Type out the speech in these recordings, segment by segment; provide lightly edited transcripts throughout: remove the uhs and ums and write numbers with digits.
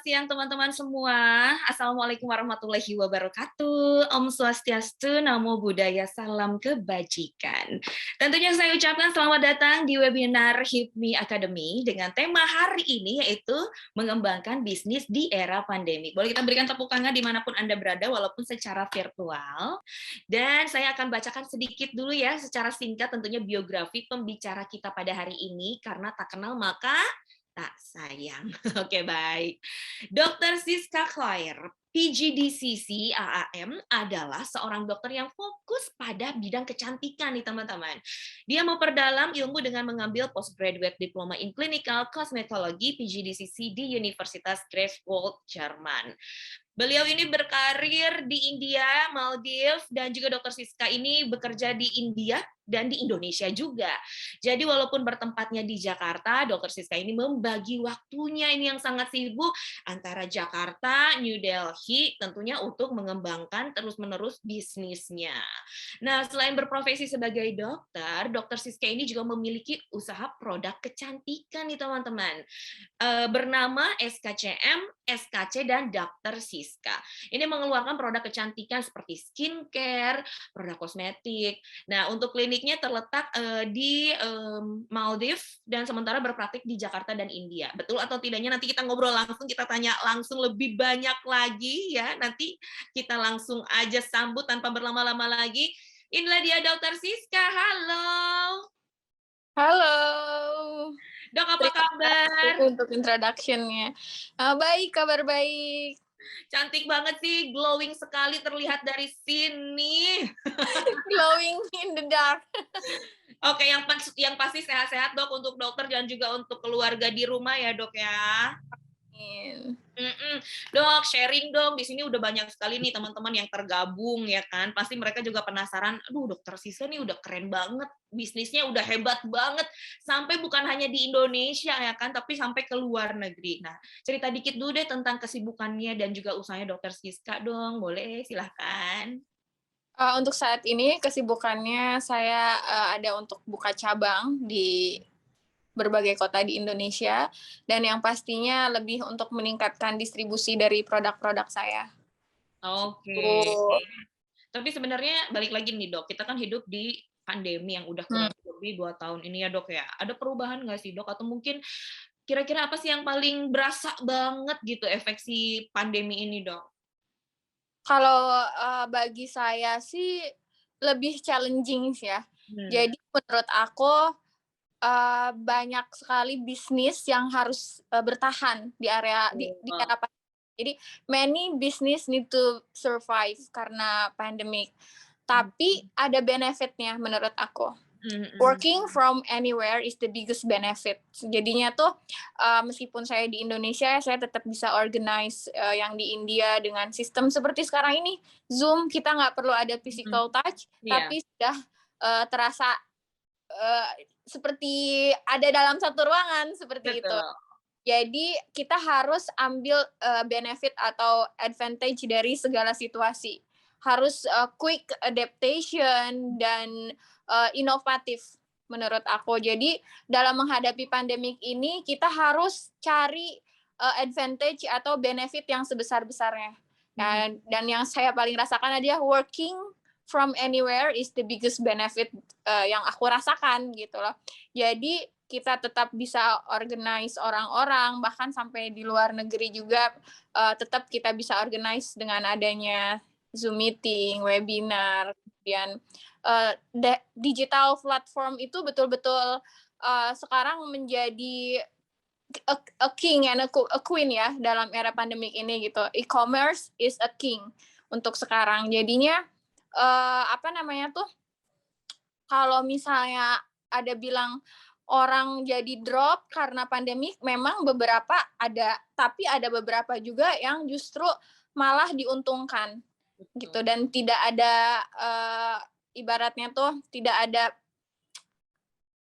siang teman-teman semua. Assalamualaikum warahmatullahi wabarakatuh. Om Swastiastu, Namo Buddhaya, salam kebajikan. Tentunya saya ucapkan selamat datang di webinar HIPMI Academy dengan tema hari ini yaitu mengembangkan bisnis di era pandemi. Boleh kita berikan tepuk tangan dimanapun Anda berada walaupun secara virtual. Dan saya akan bacakan sedikit dulu ya secara singkat tentunya biografi pembicara kita pada hari ini karena tak kenal maka tak sayang. Oke, baik. Dr. Siska Claire, PGDCC AAM adalah seorang dokter yang fokus pada bidang kecantikan nih teman-teman. Dia memperdalam ilmu dengan mengambil postgraduate diploma in clinical cosmetology PGDCC di Universitas Greifswald, Jerman. Beliau ini berkarir di India, Maldives, dan juga Dr. Siska ini bekerja di India dan di Indonesia juga. Jadi walaupun bertempatnya di Jakarta, Dr. Siska ini membagi waktunya ini yang sangat sibuk antara Jakarta, New Delhi, tentunya untuk mengembangkan terus-menerus bisnisnya. Nah, selain berprofesi sebagai dokter, Dr. Siska ini juga memiliki usaha produk kecantikan nih teman-teman. Bernama SKCM, SKC, dan Dr. Siska. Ini mengeluarkan produk kecantikan seperti skincare, produk kosmetik. Nah, untuk kliniknya terletak di Maldives dan sementara berpraktik di Jakarta dan India. Betul atau tidaknya nanti kita ngobrol langsung, kita tanya langsung lebih banyak lagi ya. Nanti kita langsung aja sambut tanpa berlama-lama lagi. Inilah dia Dr. Siska. Halo. Halo. Dok, apa kabar? Untuk introduction-nya. Baik, kabar baik. Cantik banget sih, glowing sekali terlihat dari sini. Glowing in the dark. Oke, yang pasti sehat-sehat dok untuk dokter dan juga untuk keluarga di rumah ya dok ya. Dok, sharing dong. Di sini udah banyak sekali nih teman-teman yang tergabung ya kan. Pasti mereka juga penasaran. Aduh, dokter Siska nih udah keren banget. Bisnisnya udah hebat banget. Sampai bukan hanya di Indonesia ya kan, tapi sampai ke luar negeri. Nah, cerita dikit dulu deh tentang kesibukannya dan juga usahanya dokter Siska dong. Boleh, silahkan. Untuk saat ini kesibukannya saya ada untuk buka cabang di berbagai kota di Indonesia dan yang pastinya lebih untuk meningkatkan distribusi dari produk-produk saya. Oke. Tapi sebenarnya balik lagi nih dok, kita kan hidup di pandemi yang udah kurang lebih 2 tahun ini ya dok ya. Ada perubahan nggak sih dok? Atau mungkin kira-kira apa sih yang paling berasa banget gitu efek si pandemi ini dok? Kalau bagi saya sih lebih challenging sih ya. Jadi menurut aku banyak sekali bisnis yang harus bertahan di area di era pandemi. Jadi many business need to survive karena pandemic. Tapi ada benefitnya menurut aku. Working from anywhere is the biggest benefit. Jadinya tuh meskipun saya di Indonesia, saya tetap bisa organize yang di India dengan sistem seperti sekarang ini. Zoom, kita nggak perlu ada physical touch, tapi sudah terasa seperti ada dalam satu ruangan, seperti itu. Jadi kita harus ambil benefit atau advantage dari segala situasi. Harus quick adaptation dan inovatif menurut aku. Jadi dalam menghadapi pandemik ini kita harus cari advantage atau benefit yang sebesar-besarnya. Dan yang saya paling rasakan adalah working from anywhere is the biggest benefit yang aku rasakan gitu loh. Jadi kita tetap bisa organize orang-orang, bahkan sampai di luar negeri juga tetap kita bisa organize dengan adanya Zoom meeting, webinar, kemudian digital platform itu betul-betul sekarang menjadi a king and a queen ya dalam era pandemik ini gitu. E-commerce is a king untuk sekarang. Jadinya kalau misalnya ada bilang orang jadi drop karena pandemik, memang beberapa ada, tapi ada beberapa juga yang justru malah diuntungkan gitu dan tidak ada ibaratnya tuh tidak ada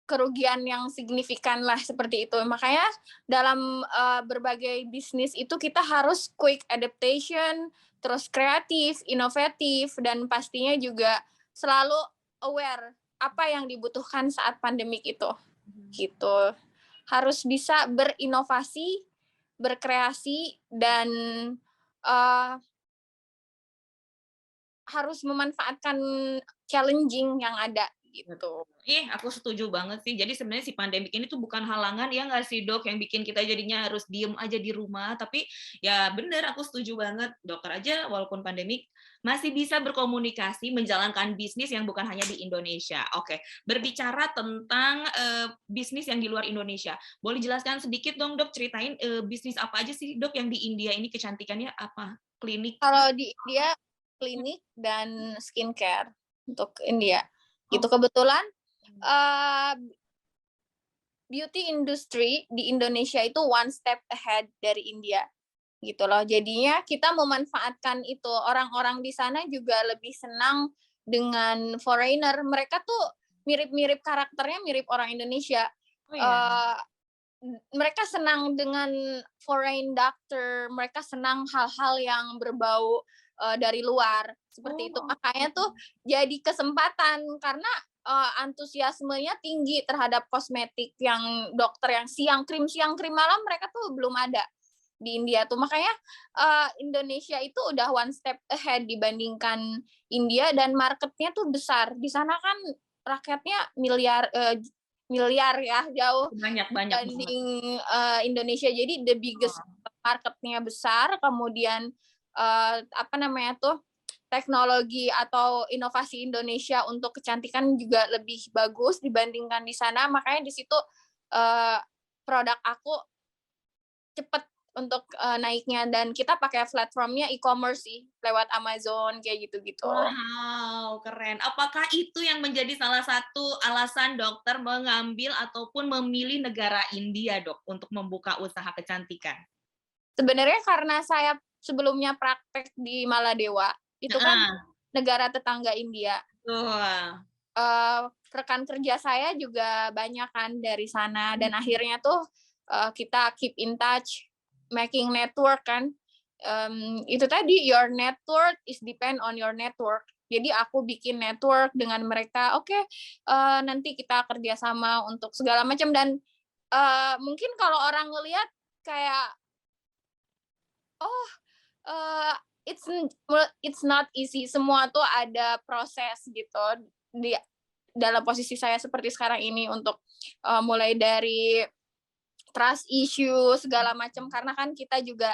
kerugian yang signifikan lah seperti itu. Makanya dalam berbagai bisnis itu kita harus quick adaptation, terus kreatif, inovatif, dan pastinya juga selalu aware apa yang dibutuhkan saat pandemik itu. Gitu. Harus bisa berinovasi berkreasi dan uh, harus memanfaatkan challenging yang ada gitu. Aku setuju banget sih. Jadi sebenarnya si pandemik ini tuh bukan halangan ya nggak sih dok, yang bikin kita jadinya harus diem aja di rumah. Tapi ya bener, aku setuju banget. Dokter aja walaupun pandemik masih bisa berkomunikasi, menjalankan bisnis yang bukan hanya di Indonesia. Oke, berbicara tentang bisnis yang di luar Indonesia. Boleh jelaskan sedikit dong dok, ceritain bisnis apa aja sih dok yang di India ini kecantikannya apa? Klinik? Kalau di India klinik dan skincare untuk India. Gitu Oh. kebetulan beauty industry di Indonesia itu one step ahead dari India gitu loh. Jadinya kita memanfaatkan itu. Orang-orang di sana juga lebih senang dengan foreigner. Mereka tuh mirip-mirip karakternya, mirip orang Indonesia. Oh iya. Mereka senang dengan foreign doctor. Mereka senang hal-hal yang berbau dari luar seperti itu. Makanya tuh jadi kesempatan karena antusiasmenya tinggi terhadap kosmetik yang dokter yang siang krim malam mereka tuh belum ada di India tuh. Makanya Indonesia itu udah one step ahead dibandingkan India dan marketnya tuh besar. Di sana kan rakyatnya miliar ya, jauh Banyak dibanding Indonesia. Jadi the biggest marketnya besar, kemudian apa namanya tuh teknologi atau inovasi Indonesia untuk kecantikan juga lebih bagus dibandingkan di sana. Makanya di situ produk aku cepet untuk naiknya, dan kita pakai platformnya e-commerce sih lewat Amazon kayak gitu-gitu. Wow, keren. Apakah itu yang menjadi salah satu alasan dokter mengambil ataupun memilih negara India, dok, untuk membuka usaha kecantikan? Sebenarnya karena saya sebelumnya praktek di Maladewa, itu kan negara tetangga India. Rekan kerja saya juga banyak kan dari sana, dan akhirnya tuh kita keep in touch, making network kan. Itu tadi, your network is depend on your network. Jadi aku bikin network dengan mereka. Oke, nanti kita kerjasama untuk segala macam. Dan mungkin kalau orang ngelihat kayak it's not easy. Semua tuh ada proses gitu. Di dalam posisi saya seperti sekarang ini untuk mulai dari trust issue segala macam, karena kan kita juga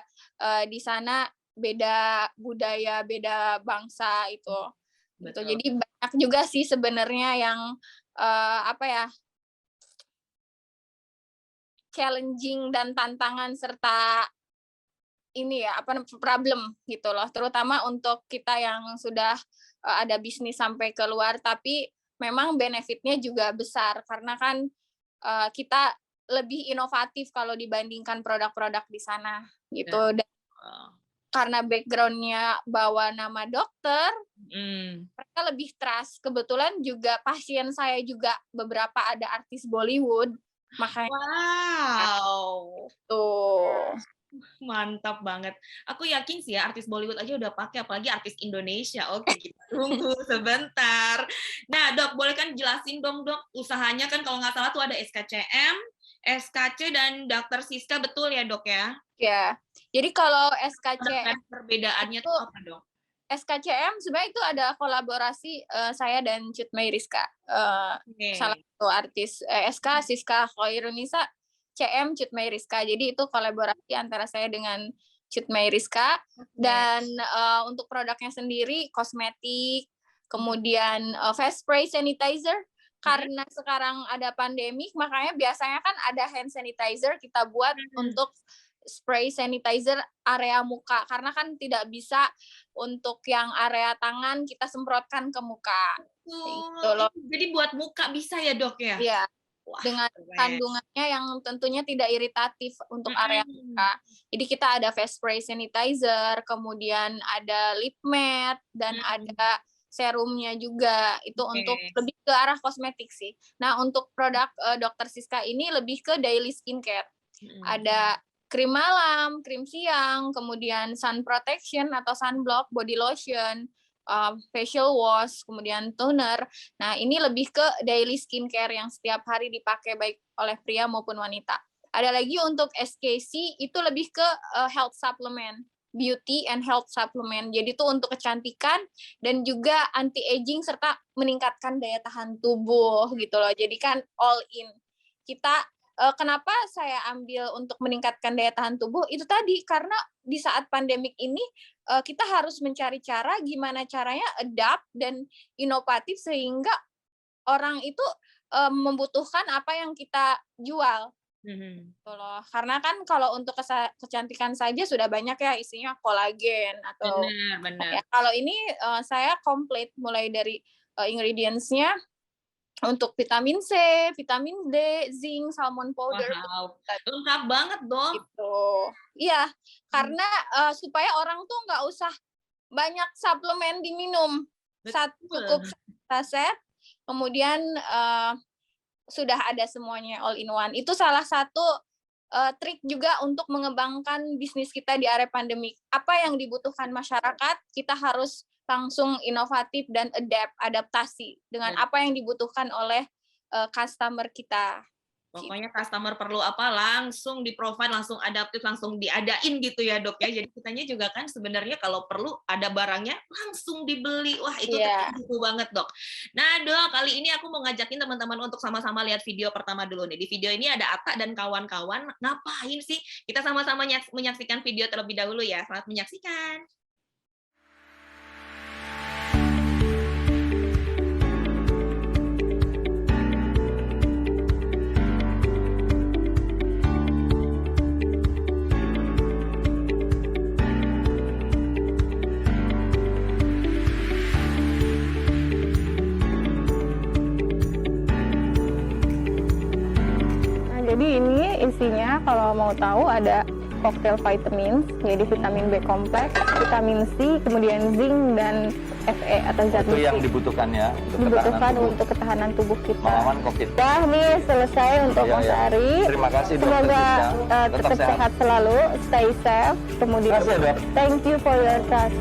di sana beda budaya, beda bangsa itu. Gitu. Jadi banyak juga sih sebenarnya yang apa ya, challenging dan tantangan serta ini ya apa problem gitu loh, terutama untuk kita yang sudah ada bisnis sampai keluar, tapi memang benefitnya juga besar karena kan kita lebih inovatif kalau dibandingkan produk-produk di sana gitu. Dan karena background-nya bawa nama dokter, mereka lebih trust. Kebetulan juga pasien saya juga beberapa ada artis Bollywood, makanya tuh. Mantap banget. Aku yakin sih ya artis Bollywood aja udah pakai, apalagi artis Indonesia. Oke, kita tunggu sebentar. Nah, dok, boleh kan jelasin dong, dok, usahanya kan kalau nggak salah tuh ada SKCM, SKC, dan Dr. Siska, betul ya, dok ya? Ya, jadi kalau SKCM perbedaannya itu apa, dok? SKCM sebenarnya itu ada kolaborasi saya dan Cut Mayriska, salah satu artis. SK Siska Khairunisa, CM Cut Mayriska. Jadi itu kolaborasi antara saya dengan Cut Mayriska. Dan untuk produknya sendiri kosmetik, kemudian face spray sanitizer. Karena sekarang ada pandemik, makanya biasanya kan ada hand sanitizer kita buat untuk spray sanitizer area muka, karena kan tidak bisa untuk yang area tangan kita semprotkan ke muka. Gitu loh. Jadi buat muka bisa ya, dok ya? Iya. Dengan kandungannya yang tentunya tidak iritatif untuk area muka. Jadi kita ada face spray sanitizer, kemudian ada lip matte, dan ada serumnya juga. Itu untuk lebih ke arah kosmetik sih. Nah, untuk produk Dr. Siska ini lebih ke daily skincare. Ada krim malam, krim siang, kemudian sun protection atau sunblock, body lotion, facial wash, kemudian toner. Nah, ini lebih ke daily skincare yang setiap hari dipakai baik oleh pria maupun wanita. Ada lagi untuk SKC itu lebih ke health supplement, beauty and health supplement. Jadi itu untuk kecantikan dan juga anti aging serta meningkatkan daya tahan tubuh gitu loh. Jadi kan all in. Kita kenapa saya ambil untuk meningkatkan daya tahan tubuh itu tadi karena di saat pandemik ini kita harus mencari cara gimana caranya adapt dan inovatif sehingga orang itu membutuhkan apa yang kita jual. Gitu loh. Karena kan kalau untuk kecantikan saja sudah banyak ya isinya kolagen atau Benar. ya. Kalau ini saya komplit mulai dari ingredients-nya untuk vitamin C, vitamin D, zinc, salmon powder. Wow, lengkap banget dong. Gitu. Iya, karena supaya orang tuh nggak usah banyak suplemen diminum. Cukup saset, kemudian sudah ada semuanya all in one. Itu salah satu trik juga untuk mengembangkan bisnis kita di area pandemi. Apa yang dibutuhkan masyarakat, kita harus langsung inovatif dan adaptasi dengan apa yang dibutuhkan oleh customer kita. Pokoknya customer perlu apa langsung di-provide, langsung adaptif, langsung diadain gitu ya dok ya. Jadi kitanya juga kan sebenarnya kalau perlu ada barangnya langsung dibeli. Wah itu tertentu banget dok. Nah dok, kali ini aku mau ngajakin teman-teman untuk sama-sama lihat video pertama dulu nih. Di video ini ada Atta dan kawan-kawan ngapain sih? Kita sama-sama menyaksikan video terlebih dahulu ya. Selamat menyaksikan. Jadi ini isinya kalau mau tahu ada cocktail vitamins, jadi vitamin B kompleks, vitamin C, kemudian zinc dan Fe atau zat itu yang dibutuhkan ya untuk ketahanan tubuh kita. Melawan COVID. Dah nih selesai untuk Mas Ari. Terima kasih Dr. Semoga tetap sehat selalu, stay safe. Kemudian Terima kasih, Dok. thank you for your trust.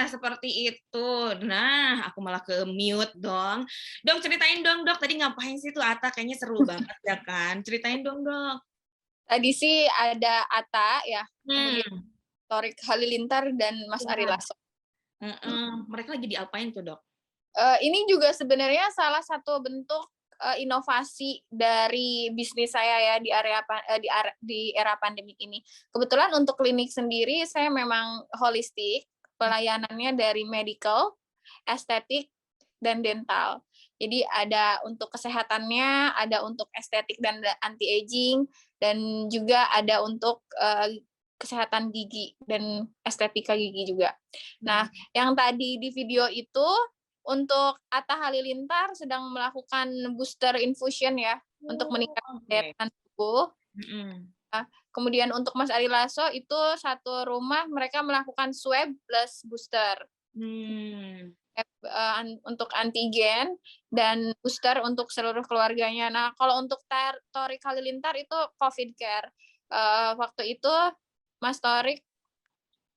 Seperti itu. Nah, aku malah ke mute dong. Dok, ceritain dong, Dok. Tadi ngapain sih tuh Atta? Kayaknya seru banget ya kan? Ceritain dong, Dok. Tadi sih ada Atta ya, kemudian Torik Halilintar dan Mas Ari Lasso. Mereka lagi diapain tuh, Dok? Ini juga sebenarnya salah satu bentuk inovasi dari bisnis saya ya di era pandemik ini. Kebetulan untuk klinik sendiri saya memang holistik, pelayanannya dari medical, estetik, dan dental. Jadi ada untuk kesehatannya, ada untuk estetik dan anti-aging, dan juga ada untuk kesehatan gigi dan estetika gigi juga. Nah, yang tadi di video itu untuk Atta Halilintar sedang melakukan booster infusion ya, untuk meningkatkan daya tahan tubuh. Kemudian untuk Mas Ari Lasso itu satu rumah mereka melakukan swab plus booster. Untuk antigen dan booster untuk seluruh keluarganya. Nah, kalau untuk Torik Halilintar itu COVID care. Waktu itu Mas Torik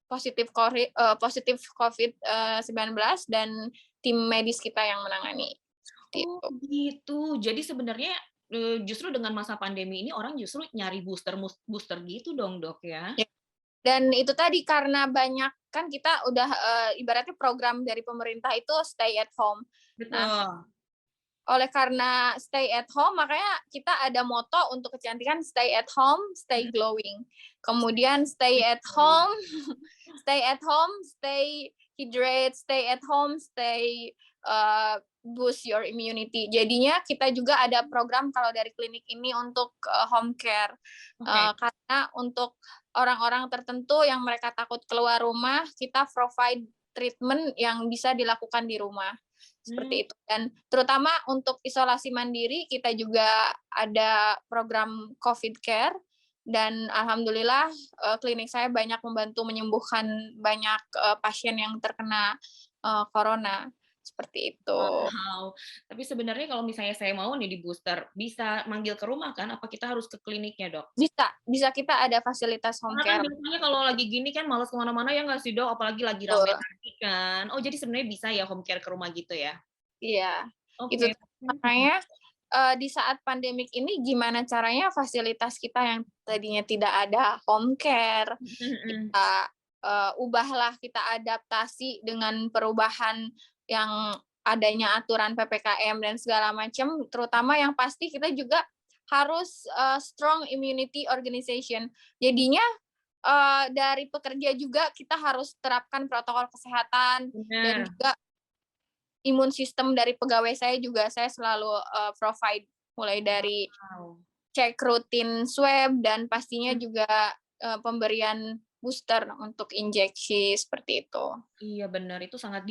positif COVID-19 dan tim medis kita yang menangani. Gitu. Jadi sebenarnya justru dengan masa pandemi ini orang justru nyari booster gitu dong dok ya. Dan itu tadi karena banyak kan kita udah ibaratnya program dari pemerintah itu stay at home. Betul. Nah, oleh karena stay at home makanya kita ada moto untuk kecantikan stay at home, stay glowing. Kemudian stay at home, stay hydrate, stay at home, stay boost your immunity. Jadinya kita juga ada program kalau dari klinik ini untuk home care. Karena untuk orang-orang tertentu yang mereka takut keluar rumah, kita provide treatment yang bisa dilakukan di rumah. Seperti itu. Dan terutama untuk isolasi mandiri, kita juga ada program COVID care. dan alhamdulillah klinik saya banyak membantu menyembuhkan banyak pasien yang terkena corona seperti itu. Wow. Tapi sebenarnya kalau misalnya saya mau nih di booster, bisa manggil ke rumah kan? Apa kita harus ke kliniknya, Dok? Bisa kita ada fasilitas home Karena kan care. biasanya kalau lagi gini kan malas kemana-mana ya nggak sih, Dok? Apalagi lagi rame lagi kan. Oh, jadi sebenarnya bisa ya home care ke rumah gitu ya? Iya, itu Oke. makanya di saat pandemik ini gimana caranya fasilitas kita yang tadinya tidak ada home care, kita ubahlah, kita adaptasi dengan perubahan yang adanya aturan PPKM dan segala macam, terutama yang pasti kita juga harus strong immunity organization. Jadinya dari pekerja juga kita harus terapkan protokol kesehatan dan juga imun sistem dari pegawai saya juga saya selalu provide mulai dari cek rutin swab dan pastinya juga pemberian booster untuk injeksi seperti itu. Iya benar, itu sangat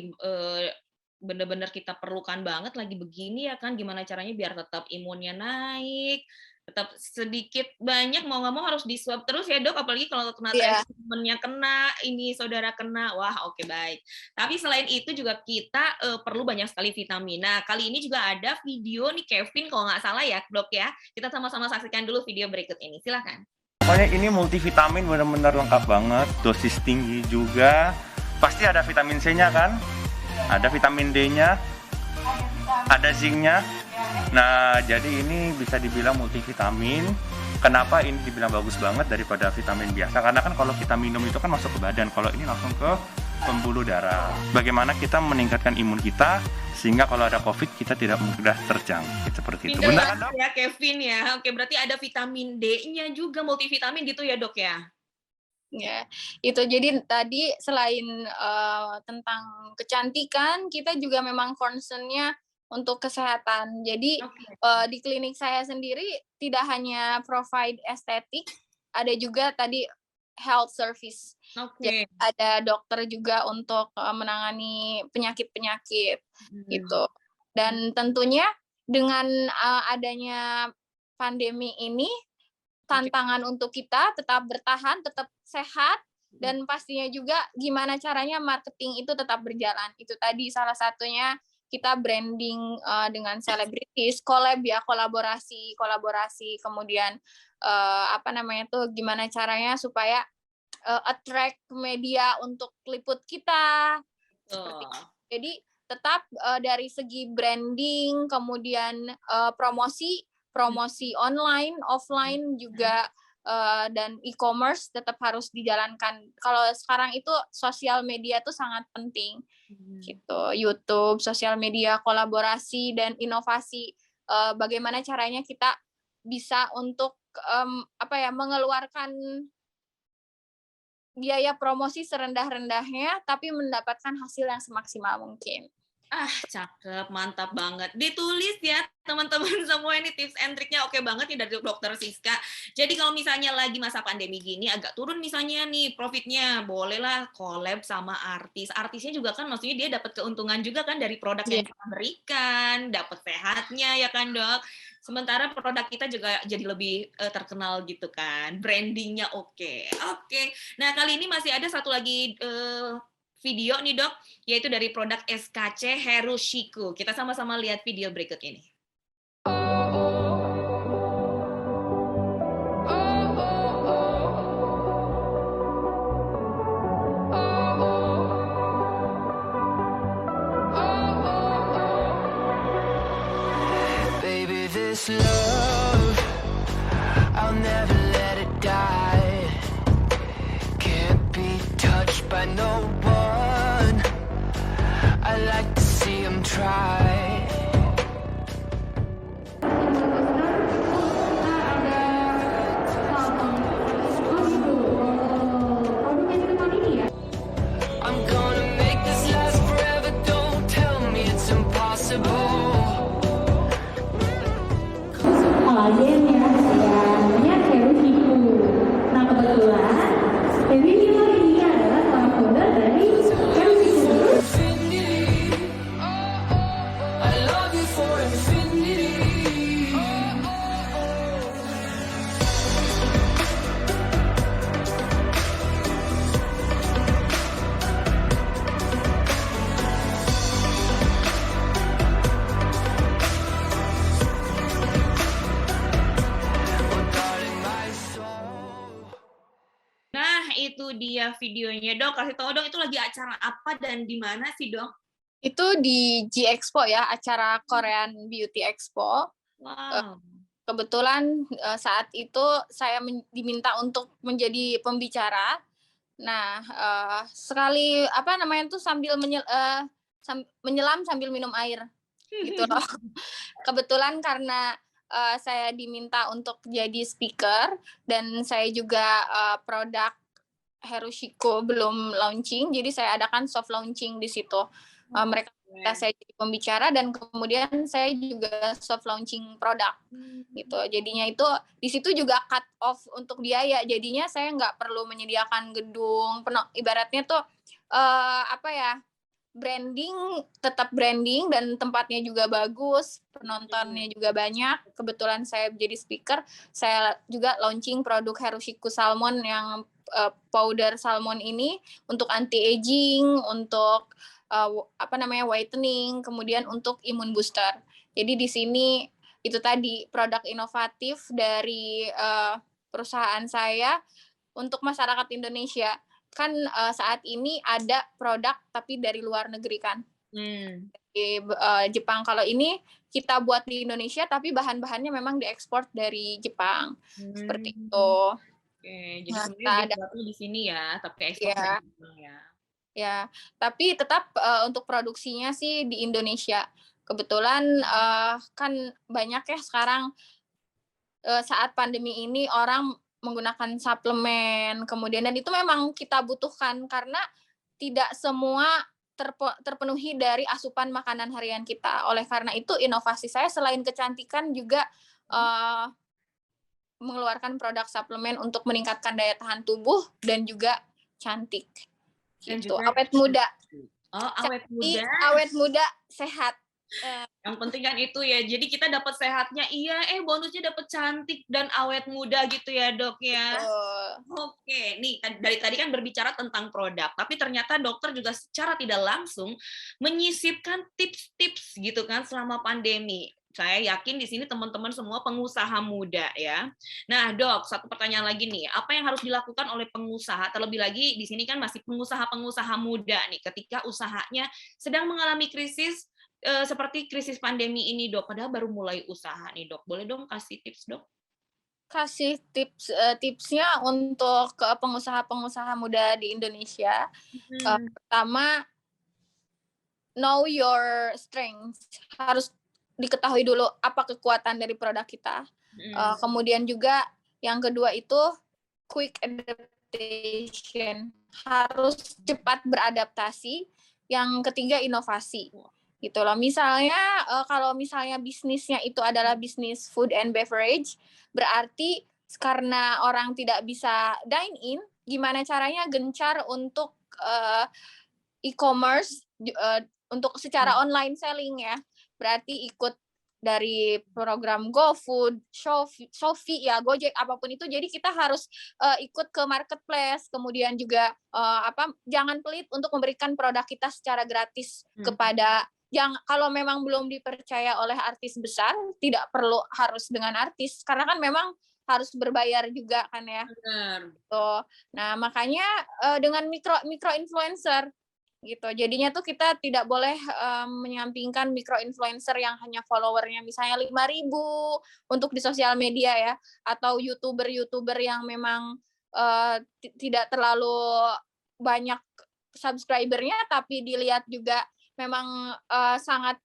benar-benar kita perlukan banget lagi begini ya kan, gimana caranya biar tetap imunnya naik, tetap sedikit banyak mau nggak mau harus di swab terus ya, Dok, apalagi kalau kena temennya kena, ini saudara kena, wah oke, baik. Tapi selain itu juga kita perlu banyak sekali vitamin. Nah, kali ini juga ada video nih Kevin kalau nggak salah ya, Dok ya. Kita sama-sama saksikan dulu video berikut ini, silakan. Pokoknya ini multivitamin benar-benar lengkap banget, dosis tinggi juga, pasti ada vitamin C-nya kan? Ada vitamin D-nya, ada zinc-nya. Nah, jadi ini bisa dibilang multivitamin. Kenapa ini dibilang bagus banget daripada vitamin biasa? Karena kan kalau kita minum itu kan masuk ke badan, kalau ini langsung ke pembuluh darah. Bagaimana kita meningkatkan imun kita, sehingga kalau ada COVID kita tidak mudah terjangkit seperti itu. Benar kan, Dok? Ya, Kevin ya. Oke, berarti ada vitamin D-nya juga, multivitamin gitu ya, Dok ya? Ya, itu jadi tadi selain tentang kecantikan, kita juga memang concern-nya untuk kesehatan. Jadi di klinik saya sendiri tidak hanya provide estetik, ada juga tadi health service. Jadi ada dokter juga untuk menangani penyakit-penyakit gitu. Dan tentunya dengan adanya pandemi ini, tantangan untuk kita tetap bertahan, tetap sehat, dan pastinya juga gimana caranya marketing itu tetap berjalan. Itu tadi salah satunya kita branding dengan selebritis, kolaborasi, kemudian gimana caranya supaya attract media untuk liput kita. Jadi tetap dari segi branding, kemudian promosi online, offline juga, dan e-commerce tetap harus dijalankan. Kalau sekarang itu sosial media tuh sangat penting, gitu. YouTube, sosial media, kolaborasi dan inovasi. Bagaimana caranya kita bisa untuk mengeluarkan biaya promosi serendah-rendahnya, tapi mendapatkan hasil yang semaksimal mungkin. Cakep, mantap banget. Ditulis ya teman-teman semua, ini tips and triknya oke banget nih dari Dokter Siska. Jadi kalau misalnya lagi masa pandemi gini agak turun misalnya nih profitnya, bolehlah collab sama artis. Artisnya juga kan maksudnya dia dapat keuntungan juga kan dari produk yang kita berikan, dapat sehatnya ya kan, Dok. Sementara produk kita juga jadi lebih terkenal gitu kan, brandingnya oke. Nah kali ini masih ada satu lagi video nih, Dok, yaitu dari produk SKC Herushiku. Kita sama-sama lihat video berikut ini. Baby, this love, I'll never let it die. Can't be touched by no one. I like to see them try. I'm gonna make this last forever. Don't tell me it's impossible. Kolagen ya, namanya Herushiku. Nah kebetulan Dewi bilang ini adalah seorang founder dari Herushiku. I love you for infinity. ya videonya. Dok, kasih tahu dong itu lagi acara apa dan di mana sih, Dok? Itu di G Expo ya, acara Korean Beauty Expo. Wow. Kebetulan saat itu saya diminta untuk menjadi pembicara. Nah, sekali apa namanya tuh sambil menyelam sambil minum air gitu loh. Kebetulan karena saya diminta untuk jadi speaker dan saya juga produk Herushiko belum launching, jadi saya adakan soft launching di situ. Mereka minta saya jadi pembicara dan kemudian saya juga soft launching produk gitu. Jadinya itu di situ juga cut off untuk biaya. Jadinya saya nggak perlu menyediakan gedung, ibaratnya tuh apa ya? Branding, tetap branding dan tempatnya juga bagus, penontonnya juga banyak. Kebetulan saya jadi speaker, saya juga launching produk Herushiko Salmon yang powder salmon ini untuk anti aging, untuk apa namanya whitening, kemudian untuk imun booster. Jadi di sini itu tadi produk inovatif dari perusahaan saya untuk masyarakat Indonesia. Kan saat ini ada produk tapi dari luar negeri kan. Di Jepang. Kalau ini kita buat di Indonesia tapi bahan-bahannya memang diekspor dari Jepang. Seperti itu. Oke, jadi sebenarnya dibuatnya di sini ya, tapi ekspor dari Jepang ya. Ya, tapi tetap untuk produksinya sih di Indonesia. Kebetulan kan banyak ya sekarang saat pandemi ini orang menggunakan suplemen, kemudian dan itu memang kita butuhkan karena tidak semua terpenuhi dari asupan makanan harian kita. Oleh karena itu inovasi saya selain kecantikan juga mengeluarkan produk suplemen untuk meningkatkan daya tahan tubuh dan juga cantik. Dan gitu. juga Awet muda. Oh, awet muda. Awet muda sehat. Yang penting kan itu ya. Jadi kita dapat sehatnya, iya. Bonusnya dapat cantik dan awet muda gitu ya, Dok ya. Oke, nih dari tadi kan berbicara tentang produk, tapi ternyata dokter juga secara tidak langsung menyisipkan tips-tips gitu kan selama pandemi. Saya yakin di sini teman-teman semua pengusaha muda ya. Nah, Dok, satu pertanyaan lagi nih. Apa yang harus dilakukan oleh pengusaha? Terlebih lagi di sini kan masih pengusaha-pengusaha muda nih ketika usahanya sedang mengalami krisis seperti krisis pandemi ini, Dok. Padahal baru mulai usaha nih, Dok. Boleh dong kasih tips, Dok? Kasih tipsnya untuk pengusaha-pengusaha muda di Indonesia. Pertama, know your strength. Harus diketahui dulu apa kekuatan dari produk kita. Kemudian juga yang kedua itu quick adaptation. Harus cepat beradaptasi. Yang ketiga inovasi. Gitu loh. Misalnya kalau misalnya bisnisnya itu adalah bisnis food and beverage, berarti karena orang tidak bisa dine in, gimana caranya gencar untuk e-commerce untuk secara online selling ya. Berarti ikut dari program GoFood, Shopee ya, Gojek apapun itu. Jadi kita harus ikut ke marketplace, kemudian juga jangan pelit untuk memberikan produk kita secara gratis kepada kalau memang belum dipercaya oleh artis besar, tidak perlu harus dengan artis karena kan memang harus berbayar juga kan ya. Benar. Tuh. Nah, makanya dengan mikro influencer gitu. Jadinya tuh kita tidak boleh menyampingkan mikro influencer yang hanya followernya misalnya 5.000 untuk di sosial media ya, atau YouTuber yang memang tidak terlalu banyak subscribernya tapi dilihat juga memang sangat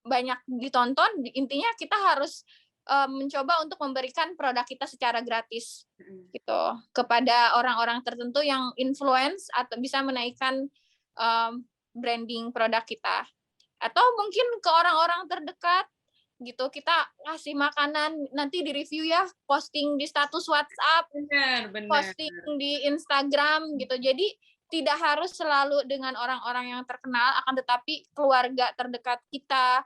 banyak ditonton. Intinya kita harus mencoba untuk memberikan produk kita secara gratis gitu kepada orang-orang tertentu yang influence atau bisa menaikkan branding produk kita, atau mungkin ke orang-orang terdekat gitu, kita kasih makanan nanti di review ya, posting di status WhatsApp, benar. posting di Instagram gitu. Jadi tidak harus selalu dengan orang-orang yang terkenal, akan tetapi keluarga terdekat kita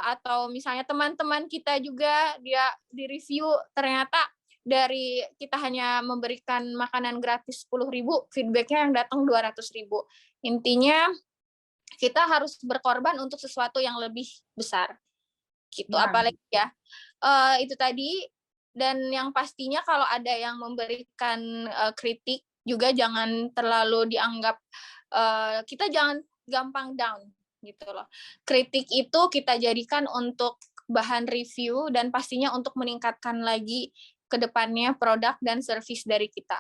atau misalnya teman-teman kita juga dia di review, ternyata dari kita hanya memberikan makanan gratis 10.000, feedbacknya yang datang 200.000. Intinya kita harus berkorban untuk sesuatu yang lebih besar gitu. Apalagi ya itu tadi. Dan yang pastinya kalau ada yang memberikan kritik juga jangan terlalu dianggap kita jangan gampang down gitu loh. Kritik itu kita jadikan untuk bahan review dan pastinya untuk meningkatkan lagi ke depannya produk dan service dari kita.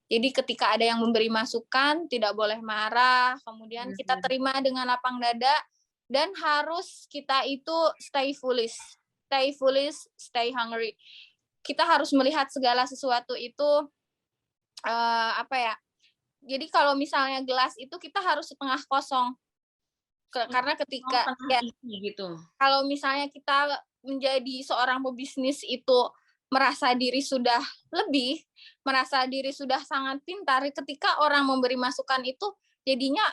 Jadi ketika ada yang memberi masukan, tidak boleh marah, kemudian kita terima dengan lapang dada, dan harus kita itu stay foolish, stay hungry. Kita harus melihat segala sesuatu itu apa ya? Jadi kalau misalnya gelas itu kita harus setengah kosong. Karena ketika gitu. Kalau misalnya kita menjadi seorang pebisnis itu merasa diri sudah lebih, merasa diri sudah sangat pintar, ketika orang memberi masukan itu jadinya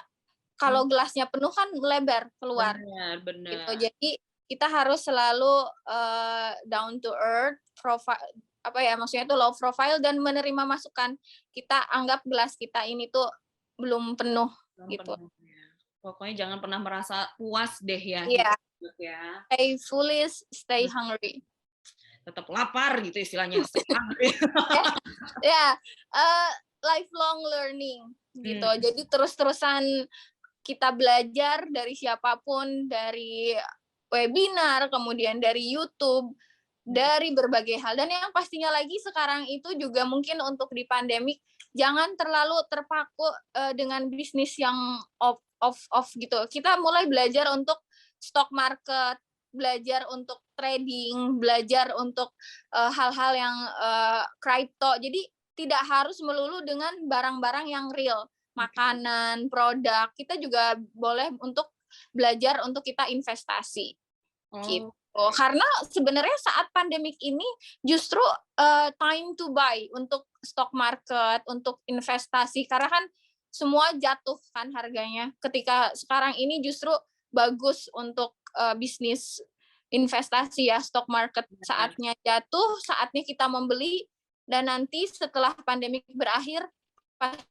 kalau gelasnya penuh kan lebar keluar. Benar. Gitu. Jadi kita harus selalu down to earth, maksudnya itu low profile dan menerima masukan. Kita anggap gelas kita ini tuh belum penuh gitu. Pokoknya jangan pernah merasa puas deh ya. Iya. Gitu, ya. Stay foolish, stay hungry. Tetap lapar gitu istilahnya. Lifelong learning gitu. Jadi terus-terusan kita belajar dari siapapun, dari webinar, kemudian dari YouTube, dari berbagai hal. Dan yang pastinya lagi sekarang itu juga mungkin untuk di pandemik, jangan terlalu terpaku dengan bisnis yang off gitu. Kita mulai belajar untuk stock market, belajar untuk trading, belajar untuk hal-hal yang crypto. Jadi tidak harus melulu dengan barang-barang yang real, makanan, produk. Kita juga boleh untuk belajar untuk kita investasi. Gitu. Karena sebenarnya saat pandemik ini justru time to buy untuk stock market, untuk investasi, karena kan semua jatuh kan harganya. Ketika sekarang ini justru bagus untuk bisnis investasi ya, stock market saatnya jatuh, saatnya kita membeli, dan nanti setelah pandemik berakhir pastinya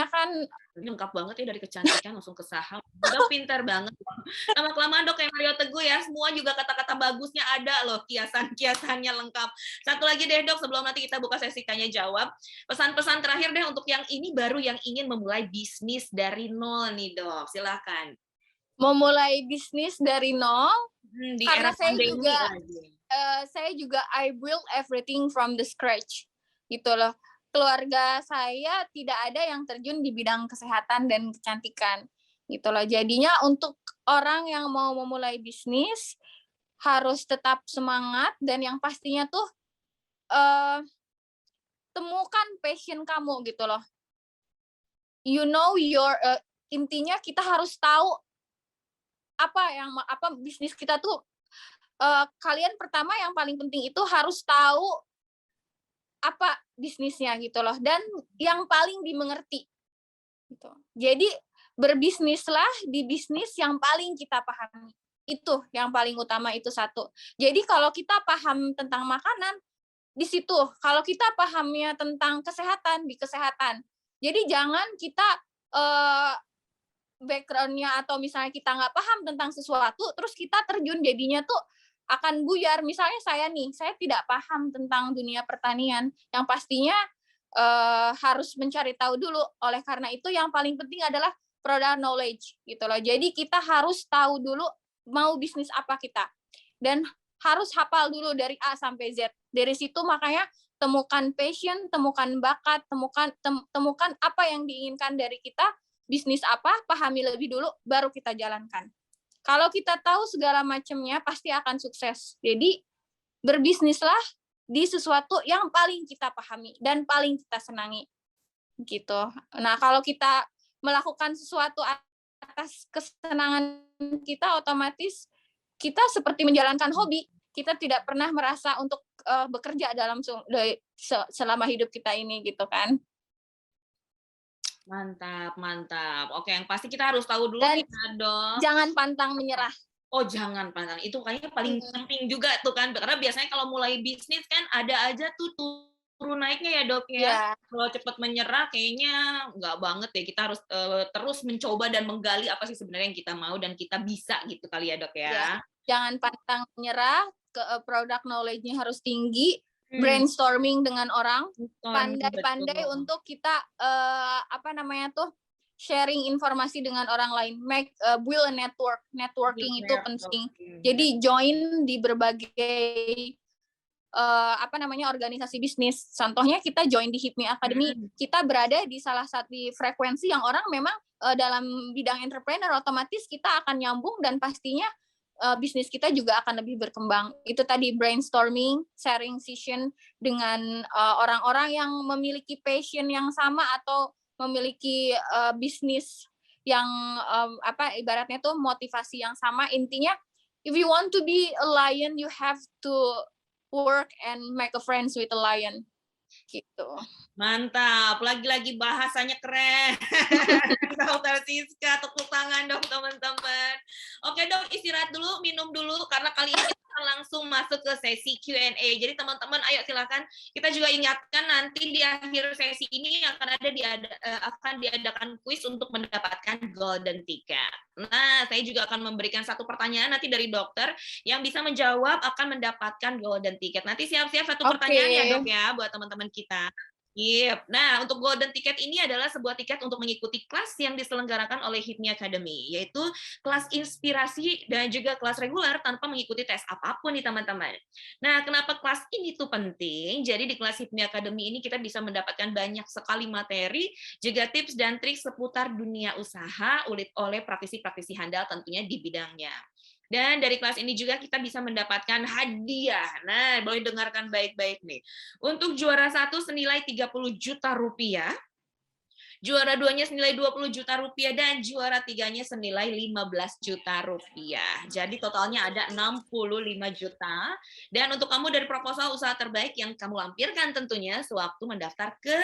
kan lengkap banget ya, dari kecantikan langsung ke saham. Udah pintar banget. Lama-kelamaan Dok kayak Mario Teguh ya, semua juga kata-kata bagusnya ada loh, kiasan-kiasannya lengkap. Satu lagi deh Dok, sebelum nanti kita buka sesi tanya jawab, pesan-pesan terakhir deh untuk yang ini baru yang ingin memulai bisnis dari nol nih Dok, silakan. Memulai bisnis dari nol, karena saya juga I build everything from the scratch gitu loh. Keluarga saya tidak ada yang terjun di bidang kesehatan dan kecantikan gitu loh. Jadinya untuk orang yang mau memulai bisnis harus tetap semangat, dan yang pastinya tuh temukan passion kamu gitu loh. You know intinya kita harus tahu apa bisnis kita tuh. Kalian pertama yang paling penting itu harus tahu apa bisnisnya gitu loh, dan yang paling dimengerti gitu. Jadi berbisnislah di bisnis yang paling kita pahami. Itu yang paling utama, itu satu. Jadi kalau kita paham tentang makanan, di situ. Kalau kita pahamnya tentang kesehatan, di kesehatan. Jadi jangan kita background-nya atau misalnya kita nggak paham tentang sesuatu, terus kita terjun jadinya tuh akan buyar. Misalnya saya tidak paham tentang dunia pertanian, yang pastinya harus mencari tahu dulu. Oleh karena itu yang paling penting adalah product knowledge gitu loh. Jadi kita harus tahu dulu mau bisnis apa kita, dan harus hafal dulu dari A sampai Z. Dari situ makanya temukan passion, temukan bakat, temukan apa yang diinginkan dari kita, bisnis apa, pahami lebih dulu, baru kita jalankan. Kalau kita tahu segala macamnya, pasti akan sukses. Jadi, berbisnislah di sesuatu yang paling kita pahami dan paling kita senangi. Gitu. Nah, kalau kita melakukan sesuatu atas kesenangan kita, otomatis kita seperti menjalankan hobi. Kita tidak pernah merasa untuk bekerja selama hidup kita ini, gitu kan. Mantap. Oke, yang pasti kita harus tahu dulu dan nih, Dok. Jangan pantang menyerah. Oh, jangan pantang. Itu kayaknya paling penting juga tuh kan. Karena biasanya kalau mulai bisnis kan ada aja tuh turun naiknya ya, Dok ya. Yeah. Kalau cepat menyerah kayaknya nggak banget ya. Kita harus terus mencoba dan menggali apa sih sebenarnya yang kita mau dan kita bisa gitu kali ya, Dok ya. Jangan pantang menyerah, product knowledge-nya harus tinggi, Hmm, brainstorming dengan orang, brainstorming, pandai-pandai betul. untuk kita sharing informasi dengan orang lain, build a networking itu penting. Jadi join di berbagai organisasi bisnis. Contohnya kita join di HIPMI Academy, kita berada di salah satu frekuensi yang orang memang dalam bidang entrepreneur, otomatis kita akan nyambung dan pastinya bisnis kita juga akan lebih berkembang. Itu tadi brainstorming, sharing session dengan orang-orang yang memiliki passion yang sama atau memiliki bisnis yang ibaratnya tuh motivasi yang sama. Intinya, if you want to be a lion, you have to work and make a friends with a lion. Gitu. Mantap, lagi-lagi bahasanya keren. Dokter Siska, tepuk tangan dong teman-teman. Oke dok, istirahat dulu, minum dulu, karena kali ini kita akan langsung masuk ke sesi Q&A. Jadi teman-teman, ayo silakan. Kita juga ingatkan nanti di akhir sesi ini akan diadakan kuis untuk mendapatkan golden ticket. Nah, saya juga akan memberikan satu pertanyaan nanti dari dokter yang bisa menjawab akan mendapatkan golden ticket. Nanti siap-siap satu pertanyaan ya dok ya buat teman-teman kita. Yep. Nah, untuk golden ticket ini adalah sebuah tiket untuk mengikuti kelas yang diselenggarakan oleh HIPMI Academy, yaitu kelas inspirasi dan juga kelas reguler tanpa mengikuti tes apapun nih teman-teman. Nah, kenapa kelas ini tuh penting? Jadi di kelas HIPMI Academy ini kita bisa mendapatkan banyak sekali materi, juga tips dan trik seputar dunia usaha oleh praktisi-praktisi handal tentunya di bidangnya. Dan dari kelas ini juga kita bisa mendapatkan hadiah. Nah, boleh dengarkan baik-baik nih. Untuk juara 1 senilai 30 juta rupiah, juara 2-nya senilai 20 juta rupiah, dan juara 3-nya senilai 15 juta rupiah. Jadi totalnya ada 65 juta. Dan untuk kamu dari proposal usaha terbaik yang kamu lampirkan tentunya sewaktu mendaftar ke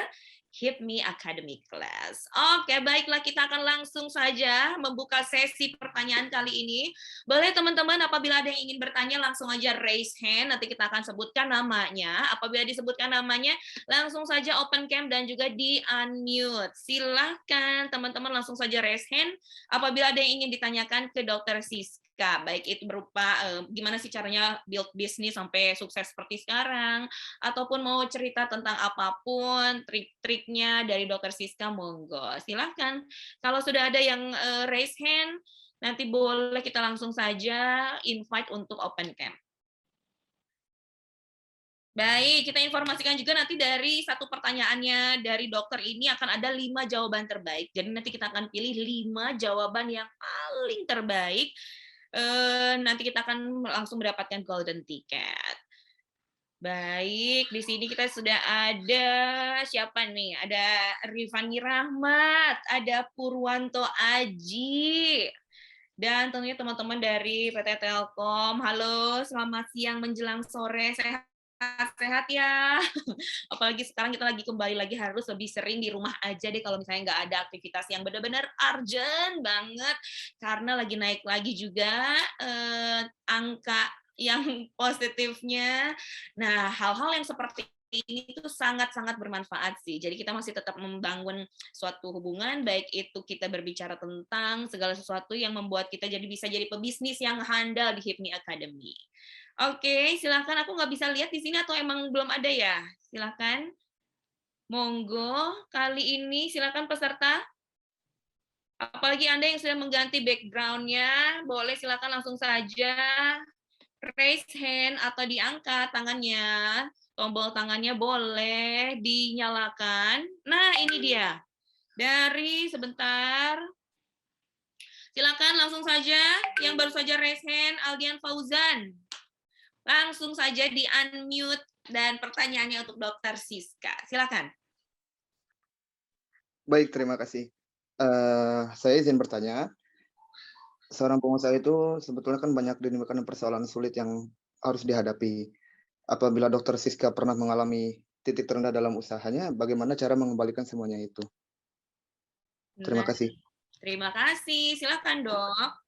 HIPMI Academy Class. Oke, baiklah kita akan langsung saja membuka sesi pertanyaan kali ini. Boleh teman-teman apabila ada yang ingin bertanya langsung aja raise hand, nanti kita akan sebutkan namanya. Apabila disebutkan namanya, langsung saja open cam dan juga di unmute. Silahkan teman-teman langsung saja raise hand apabila ada yang ingin ditanyakan ke Dr. Siska. Baik itu berupa gimana sih caranya build bisnis sampai sukses seperti sekarang, ataupun mau cerita tentang apapun, trik-triknya dari Dr. Siska, monggo. Silahkan. Kalau sudah ada yang raise hand, nanti boleh kita langsung saja invite untuk open cam. Baik, kita informasikan juga nanti dari satu pertanyaannya dari dokter ini akan ada 5 jawaban terbaik. Jadi nanti kita akan pilih 5 jawaban yang paling terbaik. Nanti kita akan langsung mendapatkan golden ticket. Baik, di sini kita sudah ada siapa nih? Ada Rifani Rahmat, ada Purwanto Aji, dan tentunya teman-teman dari PT Telkom. Halo, selamat siang menjelang sore. Sehat ya. Apalagi sekarang kita lagi kembali lagi harus lebih sering di rumah aja deh kalau misalnya nggak ada aktivitas yang benar-benar urgent banget, karena lagi naik lagi juga angka yang positifnya. Nah, hal-hal yang seperti ini itu sangat-sangat bermanfaat sih. Jadi kita masih tetap membangun suatu hubungan, baik itu kita berbicara tentang segala sesuatu yang membuat kita bisa jadi pebisnis yang handal di HIPMI Academy. Oke, silakan. Aku nggak bisa lihat di sini atau emang belum ada ya? Silakan. Monggo, kali ini silakan peserta. Apalagi Anda yang sudah mengganti background-nya, boleh silakan langsung saja raise hand atau diangkat tangannya. Tombol tangannya boleh dinyalakan. Nah, ini dia. Dari sebentar. Silakan langsung saja yang baru saja raise hand, Aldian Fauzan. Langsung saja di unmute dan pertanyaannya untuk Dr. Siska. Silakan. Baik, terima kasih. Saya izin bertanya. Seorang pengusaha itu sebetulnya kan banyak ditemukan persoalan sulit yang harus dihadapi. Apabila Dr. Siska pernah mengalami titik terendah dalam usahanya, bagaimana cara mengembalikan semuanya itu? Terima kasih. Terima kasih. Silakan, Dok.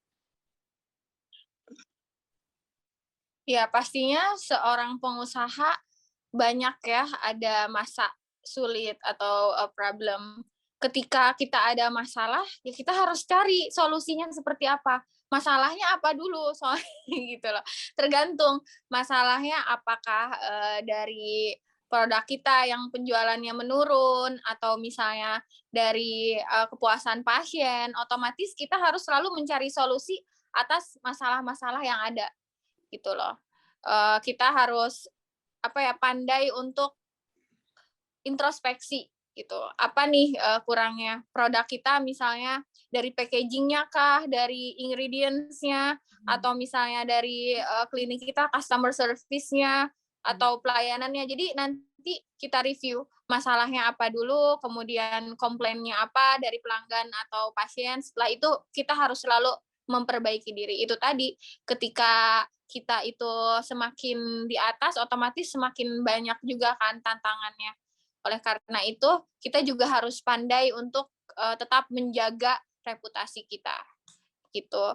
Ya, pastinya seorang pengusaha banyak ya ada masa sulit atau problem. ketika kita ada masalah, ya kita harus cari solusinya seperti apa. Masalahnya apa dulu, soalnya gitu loh. Tergantung masalahnya apakah dari produk kita yang penjualannya menurun, atau misalnya dari kepuasan pasien, otomatis kita harus selalu mencari solusi atas masalah-masalah yang ada, gitu loh. Kita harus pandai untuk introspeksi gitu. Apa nih kurangnya produk kita, misalnya dari packaging-nya kah, dari ingredients-nya, atau misalnya dari klinik kita customer service-nya atau pelayanannya. Jadi nanti kita review masalahnya apa dulu, kemudian komplainnya apa dari pelanggan atau pasien. Setelah itu kita harus selalu memperbaiki diri. Itu tadi, ketika kita itu semakin di atas, otomatis semakin banyak juga kan tantangannya. Oleh karena itu, kita juga harus pandai untuk tetap menjaga reputasi kita. Gitu.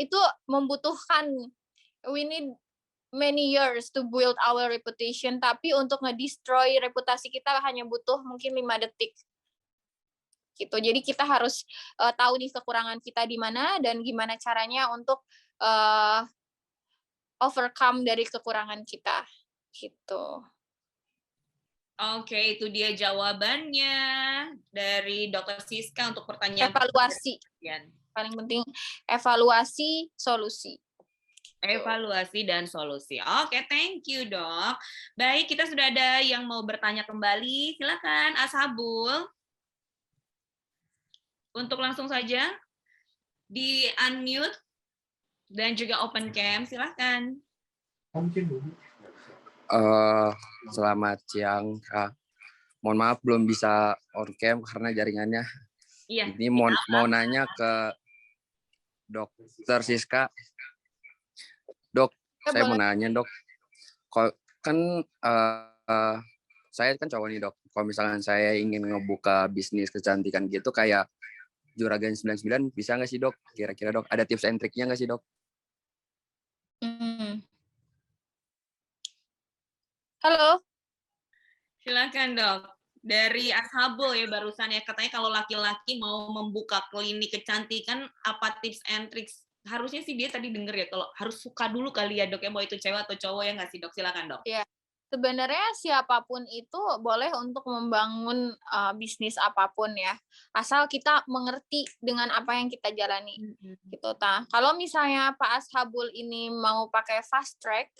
Itu membutuhkan, we need many years to build our reputation, tapi untuk nge-destroy reputasi kita hanya butuh mungkin 5 detik. Gitu. Jadi kita harus tahu nih kekurangan kita di mana dan gimana caranya untuk overcome dari kekurangan kita. Gitu. Oke, itu dia jawabannya dari Dr. Siska untuk pertanyaan Evaluasi. Paling penting evaluasi, solusi. Evaluasi dan solusi. Oke, thank you, Dok. Baik, kita sudah ada yang mau bertanya kembali. Silakan, Ashabul. Untuk langsung saja di-unmute dan juga open cam, silakan. Selamat siang, Kak. Mohon maaf belum bisa on cam karena jaringannya. Iya. Ini mau nanya ke Dokter Siska. Dok, saya mau nanya, Dok. Kan saya kan cowok nih, Dok. Kalau misalkan saya ingin ngebuka bisnis kecantikan gitu kayak Juragan 99, bisa nggak sih, Dok? Kira-kira, Dok, ada tips and triknya nggak sih, Dok? Halo. Silakan, Dok. Dari Ashabul ya barusan ya, katanya kalau laki-laki mau membuka klinik kecantikan, apa tips and tricks? Harusnya sih dia tadi denger ya, kalau harus suka dulu kali ya, Dok, ya, mau itu cewek atau cowok ya nggak sih, Dok? Silakan, Dok. Iya. Sebenarnya siapapun itu boleh untuk membangun bisnis apapun ya, asal kita mengerti dengan apa yang kita jalani. Gitu. Nah, kalau misalnya Pak Ashabul ini mau pakai fast track,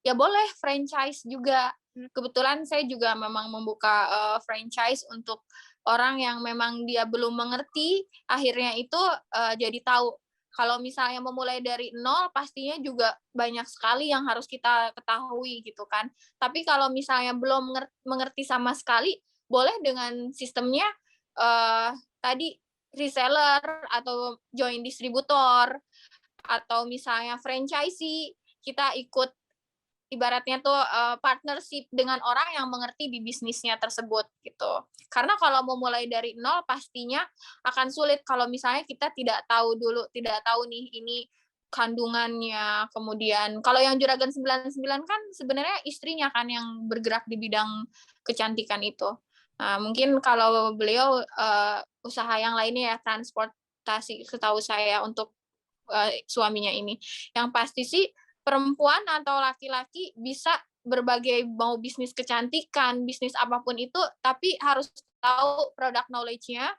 ya boleh franchise juga. Kebetulan saya juga memang membuka franchise untuk orang yang memang dia belum mengerti, akhirnya itu jadi tahu. Kalau misalnya memulai dari nol, pastinya juga banyak sekali yang harus kita ketahui gitu kan. Tapi kalau misalnya belum mengerti sama sekali, boleh dengan sistemnya tadi reseller atau join distributor, atau misalnya franchisee, kita ikut ibaratnya tuh partnership dengan orang yang mengerti di bisnisnya tersebut gitu. Karena kalau mau mulai dari nol pastinya akan sulit kalau misalnya kita tidak tahu nih ini kandungannya. Kemudian kalau yang Juragan 99 kan sebenarnya istrinya kan yang bergerak di bidang kecantikan itu. Nah, mungkin kalau beliau usaha yang lainnya ya transportasi, setahu saya untuk suaminya ini. Yang pasti sih perempuan atau laki-laki bisa berbagai mau bisnis kecantikan, bisnis apapun itu, tapi harus tahu product knowledge-nya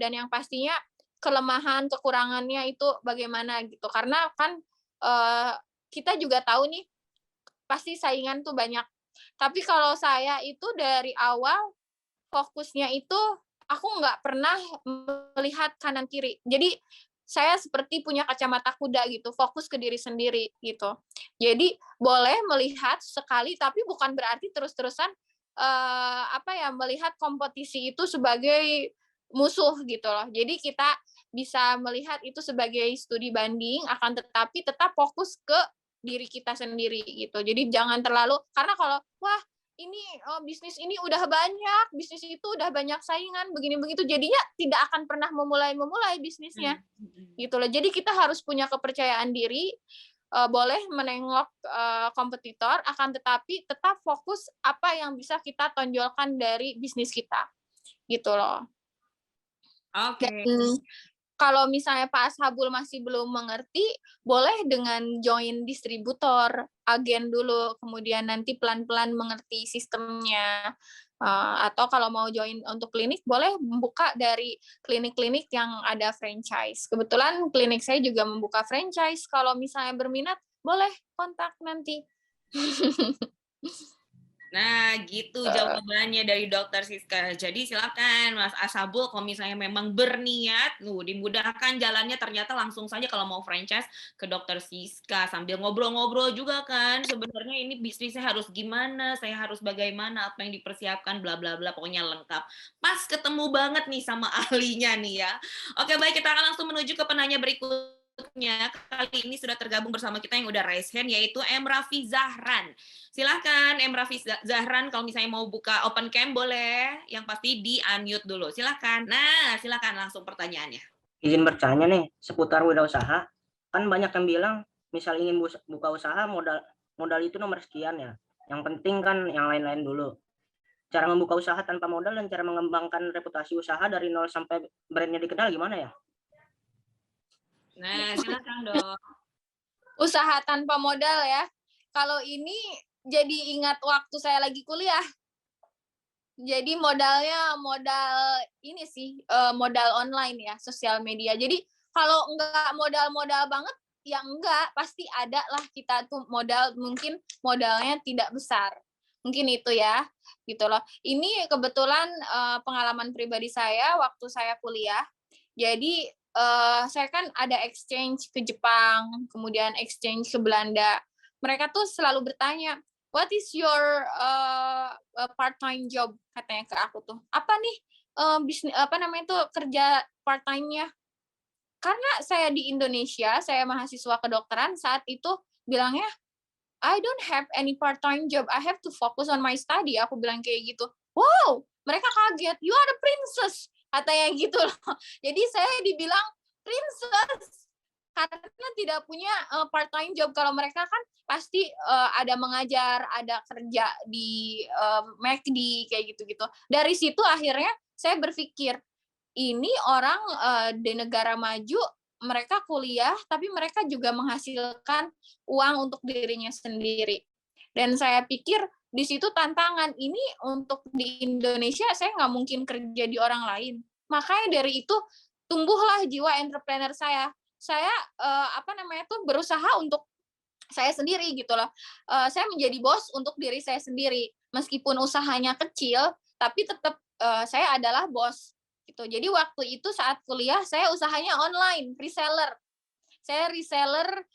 dan yang pastinya kelemahan, kekurangannya itu bagaimana gitu. Karena kan kita juga tahu nih, pasti saingan tuh banyak. Tapi kalau saya itu dari awal fokusnya itu aku nggak pernah melihat kanan kiri. Jadi saya seperti punya kacamata kuda gitu, fokus ke diri sendiri gitu. Jadi boleh melihat sekali, tapi bukan berarti terus-terusan melihat kompetisi itu sebagai musuh gitu loh. Jadi kita bisa melihat itu sebagai studi banding, akan tetapi tetap fokus ke diri kita sendiri gitu. Jadi jangan terlalu, karena kalau wah ini bisnis ini udah banyak, bisnis itu udah banyak saingan, begini begitu, jadinya tidak akan pernah memulai bisnisnya, gitu loh. Jadi kita harus punya kepercayaan diri, boleh menengok kompetitor, akan tetapi tetap fokus apa yang bisa kita tonjolkan dari bisnis kita, gitu loh. Oke. Dan kalau misalnya Pak Ashabul masih belum mengerti, boleh dengan join distributor, agen dulu, kemudian nanti pelan-pelan mengerti sistemnya. Atau kalau mau join untuk klinik, boleh membuka dari klinik-klinik yang ada franchise. Kebetulan klinik saya juga membuka franchise. Kalau misalnya berminat, boleh kontak nanti. Nah, gitu jawabannya dari Dokter Siska. Jadi silakan Mas Ashabul kalau misalnya memang berniat, dimudahkan jalannya, ternyata langsung saja kalau mau franchise ke Dokter Siska sambil ngobrol-ngobrol juga kan. Sebenarnya ini bisnisnya harus gimana, saya harus bagaimana, apa yang dipersiapkan, bla bla bla, pokoknya lengkap. Pas ketemu banget nih sama ahlinya nih ya. Oke, baik, kita akan langsung menuju ke penanya berikutnya. Kali ini sudah tergabung bersama kita yang udah raise hand, yaitu M. Raffi Zahran. Silahkan M. Raffi Zahran, kalau misalnya mau buka open cam boleh, yang pasti di unmute dulu. Silahkan. Nah, silahkan langsung pertanyaannya. Izin bertanya nih seputar wirausaha. Kan banyak yang bilang misal ingin buka usaha modal itu nomor sekian ya. Yang penting kan yang lain-lain dulu. Cara membuka usaha tanpa modal dan cara mengembangkan reputasi usaha dari nol sampai brandnya dikenal gimana ya? Nah, silakan Dok. Usaha tanpa modal ya. Kalau ini jadi ingat waktu saya lagi kuliah. Jadi modalnya modal ini sih, modal online ya, sosial media. Jadi kalau enggak modal-modal banget, ya enggak, pasti ada lah kita tuh modal, mungkin modalnya tidak besar. Mungkin itu ya, gitu loh. Ini kebetulan pengalaman pribadi saya waktu saya kuliah. Jadi saya kan ada exchange ke Jepang, kemudian exchange ke Belanda. Mereka tuh selalu bertanya, what is your part-time job, katanya ke aku tuh. Apa nih bisnis apa namanya tuh kerja part-time-nya? Karena saya di Indonesia, saya mahasiswa kedokteran, saat itu bilangnya I don't have any part-time job. I have to focus on my study. Aku bilang kayak gitu. Wow, mereka kaget. You are a princess, katanya gitu loh. Jadi saya dibilang princess karena tidak punya part-time job. Kalau mereka kan pasti ada mengajar, ada kerja di McD kayak gitu-gitu. Dari situ akhirnya saya berpikir, ini orang di negara maju, mereka kuliah, tapi mereka juga menghasilkan uang untuk dirinya sendiri. Dan saya pikir di situ tantangan ini untuk di Indonesia, saya nggak mungkin kerja di orang lain. Makanya dari itu tumbuhlah jiwa entrepreneur saya. Saya berusaha untuk saya sendiri gitu loh. Saya menjadi bos untuk diri saya sendiri. Meskipun usahanya kecil, tapi tetap saya adalah bos gitu. Jadi waktu itu saat kuliah saya usahanya online, reseller. Saya reseller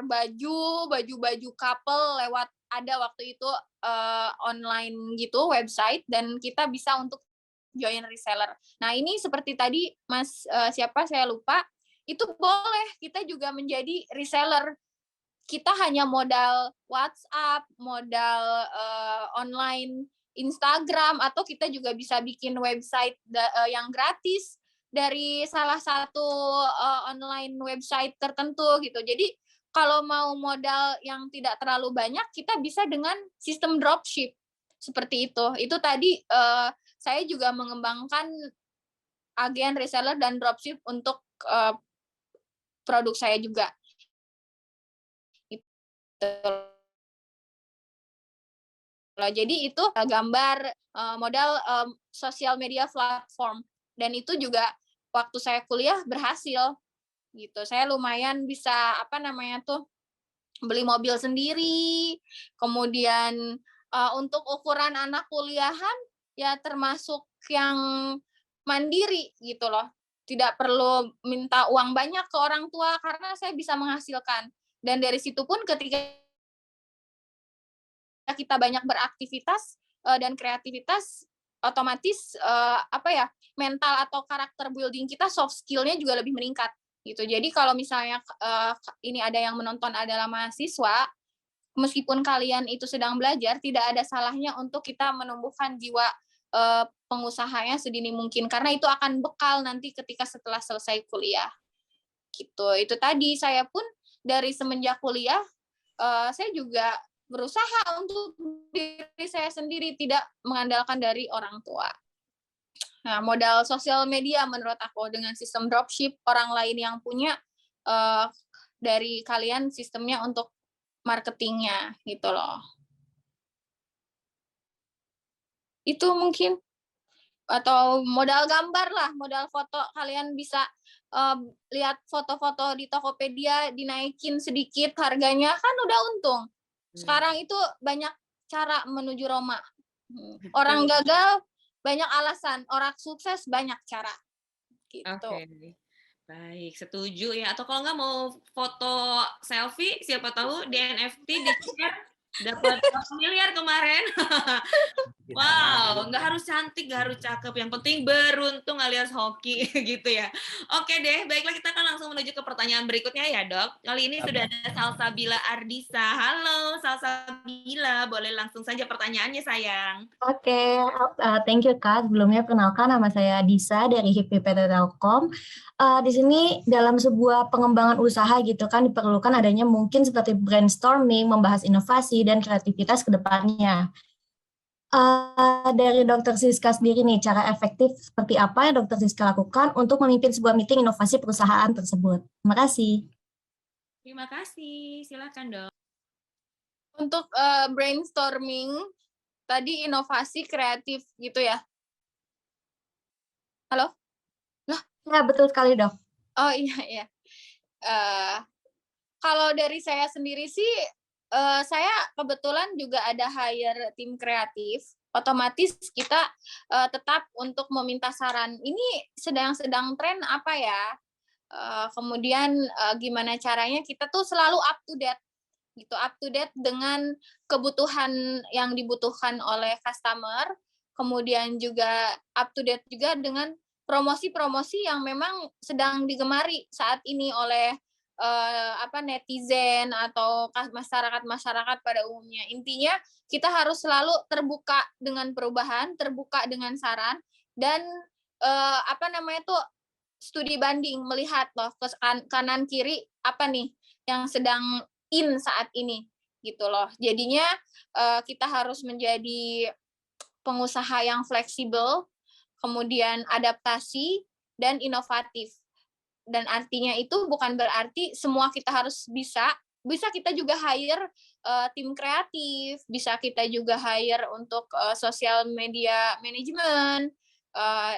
baju couple lewat ada waktu itu online gitu website, dan kita bisa untuk join reseller. Nah, ini seperti tadi Mas siapa saya lupa, itu boleh kita juga menjadi reseller. Kita hanya modal WhatsApp, modal online Instagram, atau kita juga bisa bikin website yang gratis dari salah satu online website tertentu gitu. Jadi kalau mau modal yang tidak terlalu banyak, kita bisa dengan sistem dropship seperti itu. Itu tadi saya juga mengembangkan agen reseller dan dropship untuk produk saya juga. Jadi itu gambar modal sosial media platform, dan itu juga waktu saya kuliah berhasil gitu. Saya lumayan bisa beli mobil sendiri, kemudian untuk ukuran anak kuliahan ya termasuk yang mandiri gitu loh. Tidak perlu minta uang banyak ke orang tua karena saya bisa menghasilkan. Dan dari situ pun ketika kita banyak beraktivitas dan kreativitas, otomatis mental atau karakter building kita, soft skill-nya juga lebih meningkat gitu. Jadi kalau misalnya ini ada yang menonton adalah mahasiswa, meskipun kalian itu sedang belajar, tidak ada salahnya untuk kita menumbuhkan jiwa pengusahanya sedini mungkin, karena itu akan bekal nanti ketika setelah selesai kuliah gitu. Itu tadi saya pun dari semenjak kuliah saya juga berusaha untuk diri saya sendiri, tidak mengandalkan dari orang tua Nah, modal sosial media menurut aku dengan sistem dropship, orang lain yang punya dari kalian sistemnya untuk marketingnya gitu loh. Itu mungkin. Atau modal gambar lah, modal foto. Kalian bisa lihat foto-foto di Tokopedia, dinaikin sedikit harganya, kan udah untung. Sekarang itu banyak cara menuju Roma. Orang gagal banyak alasan, orang sukses banyak cara. Gitu. Oke, baik, setuju ya. Atau kalau nggak mau foto selfie, siapa tahu di NFT di-share dapat 1 miliar kemarin. Wow, nggak harus cantik, nggak harus cakep, yang penting beruntung alias hoki gitu ya. Oke deh, baiklah kita akan langsung menuju ke pertanyaan berikutnya ya Dok. Kali ini sudah ada Salsabila Ardisa. Halo Salsabila, boleh langsung saja pertanyaannya sayang. Oke, thank you Kak. Sebelumnya perkenalkan nama saya Disa dari HIPMI PT Telkom. Di sini dalam sebuah pengembangan usaha gitu kan diperlukan adanya mungkin seperti brainstorming, membahas inovasi dan kreativitas ke depannya. Dari Dr. Siska sendiri nih, cara efektif seperti apa yang Dr. Siska lakukan untuk memimpin sebuah meeting inovasi perusahaan tersebut? Terima kasih. Terima kasih, silakan Dok. Untuk brainstorming, tadi inovasi kreatif gitu ya. Halo? Ya, betul sekali Dok. Oh iya. Kalau dari saya sendiri sih, saya kebetulan juga ada hire tim kreatif. Otomatis kita tetap untuk meminta saran. Ini sedang tren apa ya? Kemudian gimana caranya kita tuh selalu up to date gitu, up to date dengan kebutuhan yang dibutuhkan oleh customer. Kemudian juga up to date juga dengan promosi-promosi yang memang sedang digemari saat ini oleh netizen atau masyarakat pada umumnya. Intinya kita harus selalu terbuka dengan perubahan, terbuka dengan saran, dan studi banding, melihat loh ke kanan kiri apa nih yang sedang in saat ini gitu loh. Jadinya kita harus menjadi pengusaha yang fleksibel, kemudian adaptasi dan inovatif. Dan artinya itu bukan berarti semua kita harus bisa kita juga hire tim kreatif, bisa kita juga hire untuk sosial media manajemen.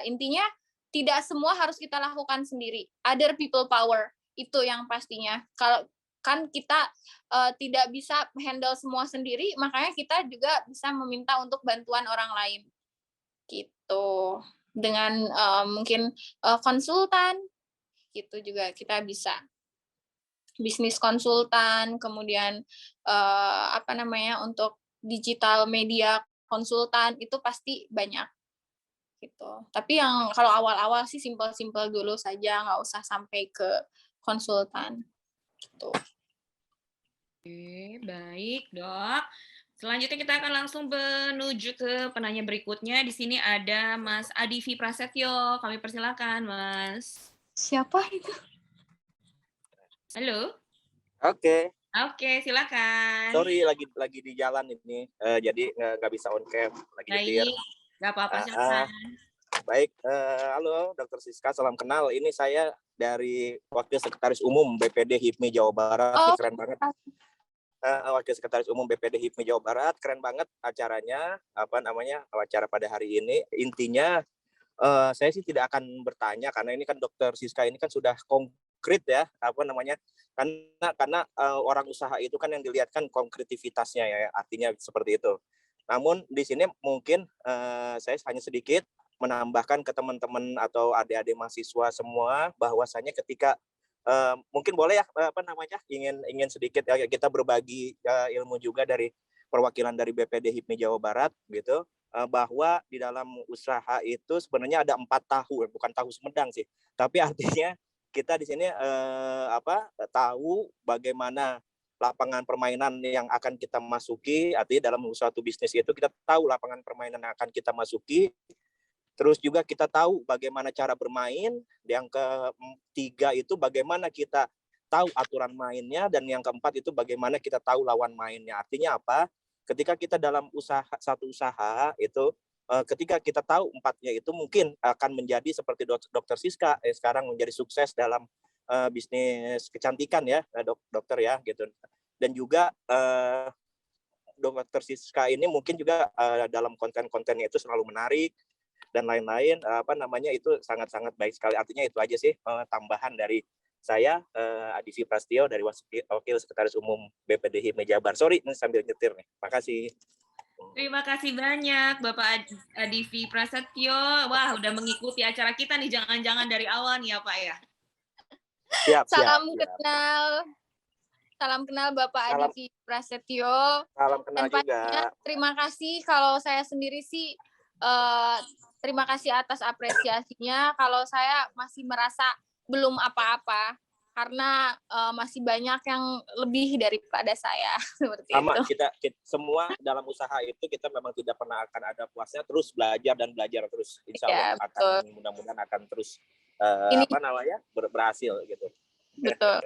Intinya tidak semua harus kita lakukan sendiri. Other people power itu yang pastinya. Kalau kan kita tidak bisa handle semua sendiri, makanya kita juga bisa meminta untuk bantuan orang lain. Gitu. Dengan mungkin konsultan, gitu juga kita bisa bisnis konsultan, kemudian untuk digital media konsultan itu pasti banyak gitu. Tapi yang kalau awal-awal sih simpel-simpel dulu saja, nggak usah sampai ke konsultan gitu. Oke, baik Dok. Selanjutnya kita akan langsung menuju ke penanya berikutnya. Di sini ada Mas Adivi Prasetyo. Kami persilakan Mas. Siapa itu? Halo. Oke. Oke, silakan. Sorry lagi di jalan ini, jadi nggak bisa on cam, lagi nyetir. Baik, nggak apa-apa, silakan. Baik, halo Dr. Siska, salam kenal. Ini saya dari Wakil Sekretaris Umum BPD HIPMI Jawa Barat. Ini keren banget. Wakil Sekretaris Umum BPD HIPMI Jawa Barat, keren banget acaranya. Acara pada hari ini. Intinya saya sih tidak akan bertanya karena ini kan Dr. Siska ini kan sudah konkret ya, karena orang usaha itu kan yang dilihat kan konkretivitasnya ya, artinya seperti itu. Namun di sini mungkin saya hanya sedikit menambahkan ke teman-teman atau adik-adik mahasiswa semua bahwasanya ketika mungkin boleh ya ingin sedikit ya, kita berbagi ilmu juga dari perwakilan dari BPD HIPMI Jawa Barat gitu, bahwa di dalam usaha itu sebenarnya ada 4 tahu, bukan tahu Sumedang sih, tapi artinya kita di sini tahu bagaimana lapangan permainan yang akan kita masuki. Artinya dalam suatu bisnis itu kita tahu lapangan permainan yang akan kita masuki. Terus juga kita tahu bagaimana cara bermain. Yang ketiga itu bagaimana kita tahu aturan mainnya, dan yang keempat itu bagaimana kita tahu lawan mainnya. Artinya apa? Ketika kita dalam satu usaha itu ketika kita tahu 4-nya itu mungkin akan menjadi seperti Dokter Siska sekarang menjadi sukses dalam bisnis kecantikan ya, dokter ya gitu. Dan juga Dokter Siska ini mungkin juga dalam konten-kontennya itu selalu menarik dan lain-lain, itu sangat-sangat baik sekali. Artinya itu aja sih tambahan dari saya, Adivi Prasetyo dari Wakil Sekretaris Umum BPD HIPMI Jabar. Sorry, ini sambil nyetir nih. Makasih. Terima kasih banyak Bapak Adivi Prasetyo. Wah, udah mengikuti acara kita nih, jangan-jangan dari awal nih ya Pak ya. Siap, Salam siap. kenal. Salam kenal Bapak Adivi Prasetyo. Salam kenal Dan pastinya juga. terima kasih. Kalau saya sendiri sih terima kasih atas apresiasinya. Kalau saya masih merasa belum apa-apa karena masih banyak yang lebih daripada saya seperti Sama itu. kita semua dalam usaha itu kita memang tidak pernah akan ada puasnya, terus belajar dan belajar terus. Insya Allah Ya, akan mudah-mudahan akan terus Ini- berhasil gitu. Betul.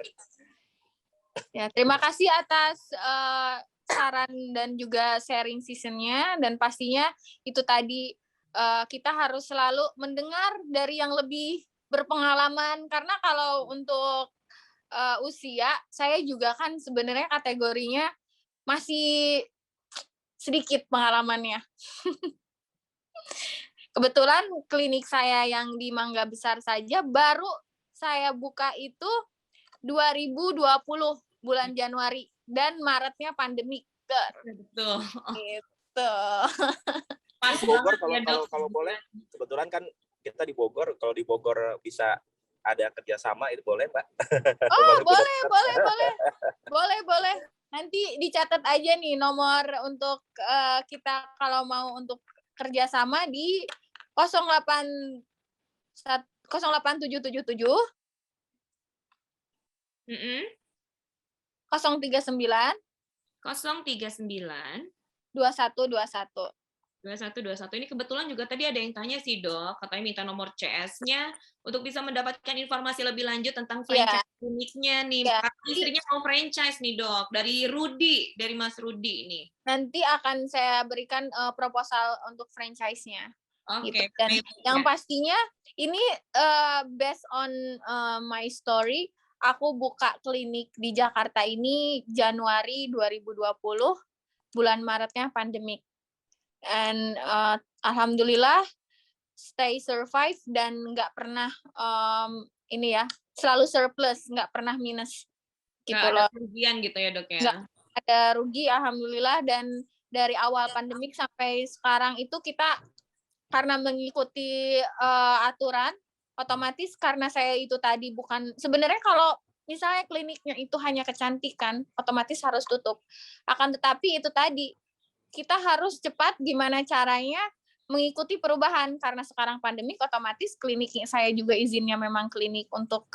Ya, terima kasih atas saran dan juga sharing seasonnya, dan pastinya itu tadi kita harus selalu mendengar dari yang lebih berpengalaman, karena kalau untuk usia saya juga kan sebenarnya kategorinya masih sedikit pengalamannya. Kebetulan klinik saya yang di Mangga Besar saja baru saya buka itu 2020 bulan Januari dan Maretnya pandemik. Betul. Gitu. Pas Bogor banget ya, Dok. kalau boleh, kebetulan kan kita di Bogor, kalau di Bogor bisa ada kerjasama itu boleh Mbak. Oh, boleh. Nanti dicatat aja nih nomor untuk kita kalau mau untuk kerjasama di 08777 039 039 2121. 2121 ini kebetulan juga tadi ada yang tanya sih Dok, katanya minta nomor CS-nya untuk bisa mendapatkan informasi lebih lanjut tentang franchise kliniknya nih. Ya. Karena istrinya mau franchise nih Dok, dari Mas Rudi ini. Nanti akan saya berikan proposal untuk franchise-nya. Oke. Gitu. Dan yang pastinya ini based on my story, aku buka klinik di Jakarta ini Januari 2020, bulan Maretnya pandemik. And alhamdulillah stay survive dan nggak pernah selalu surplus, nggak pernah minus gitu Nggak loh. ada kerugian gitu ya Dok ya? Nggak ada rugi alhamdulillah, dan dari awal pandemik sampai sekarang itu kita karena mengikuti aturan, otomatis karena saya itu tadi bukan, sebenarnya kalau misalnya kliniknya itu hanya kecantikan, otomatis harus tutup. Akan tetapi itu tadi, kita harus cepat gimana caranya mengikuti perubahan, karena sekarang pandemik otomatis klinik saya juga izinnya memang klinik untuk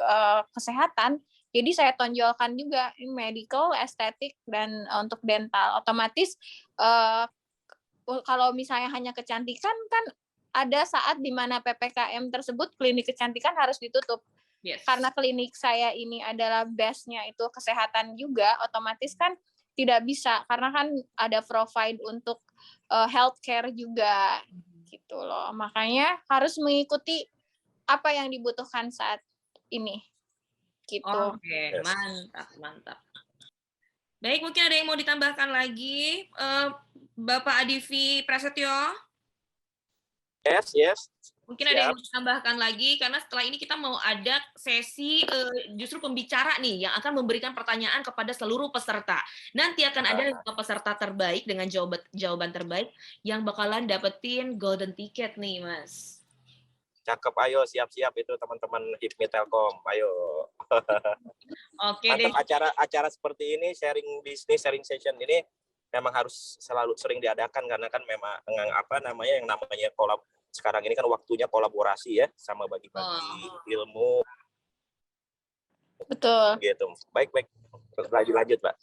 kesehatan, jadi saya tonjolkan juga medical, estetik, dan untuk dental. Otomatis kalau misalnya hanya kecantikan kan ada saat di mana PPKM tersebut klinik kecantikan harus ditutup. Yes. Karena klinik saya ini adalah base-nya itu kesehatan juga, otomatis kan tidak bisa, karena kan ada provide untuk healthcare juga gitu loh. Makanya harus mengikuti apa yang dibutuhkan saat ini. Gitu. Oke, mantap. Baik, mungkin ada yang mau ditambahkan lagi, Bapak Adivi Prasetyo? Yes. Mungkin ada yang mau ditambahkan lagi, karena setelah ini kita mau ada sesi justru pembicara nih, yang akan memberikan pertanyaan kepada seluruh peserta. Nanti akan ada peserta terbaik dengan jawaban terbaik yang bakalan dapetin golden ticket nih, Mas. Cakep, ayo siap-siap itu teman-teman HIPMI Telkom, ayo. Oke deh. Acara seperti ini, sharing bisnis, sharing session ini memang harus selalu sering diadakan, karena kan memang yang namanya sekarang ini kan waktunya kolaborasi ya, sama bagi-bagi ilmu. Betul. Gitu. Baik. Lanjut, Pak.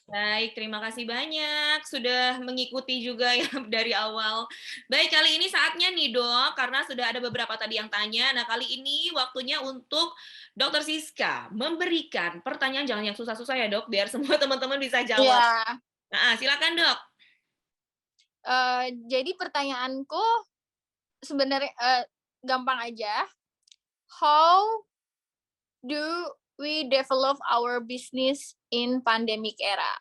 Baik, terima kasih banyak sudah mengikuti juga ya dari awal. Baik, kali ini saatnya nih Dok, karena sudah ada beberapa tadi yang tanya. Nah, kali ini waktunya untuk Dr. Siska memberikan pertanyaan, jangan yang susah-susah ya Dok, biar semua teman-teman bisa jawab. Ya. Nah, silakan Dok. Jadi pertanyaanku, sebenarnya gampang aja. How do we develop our business in pandemic era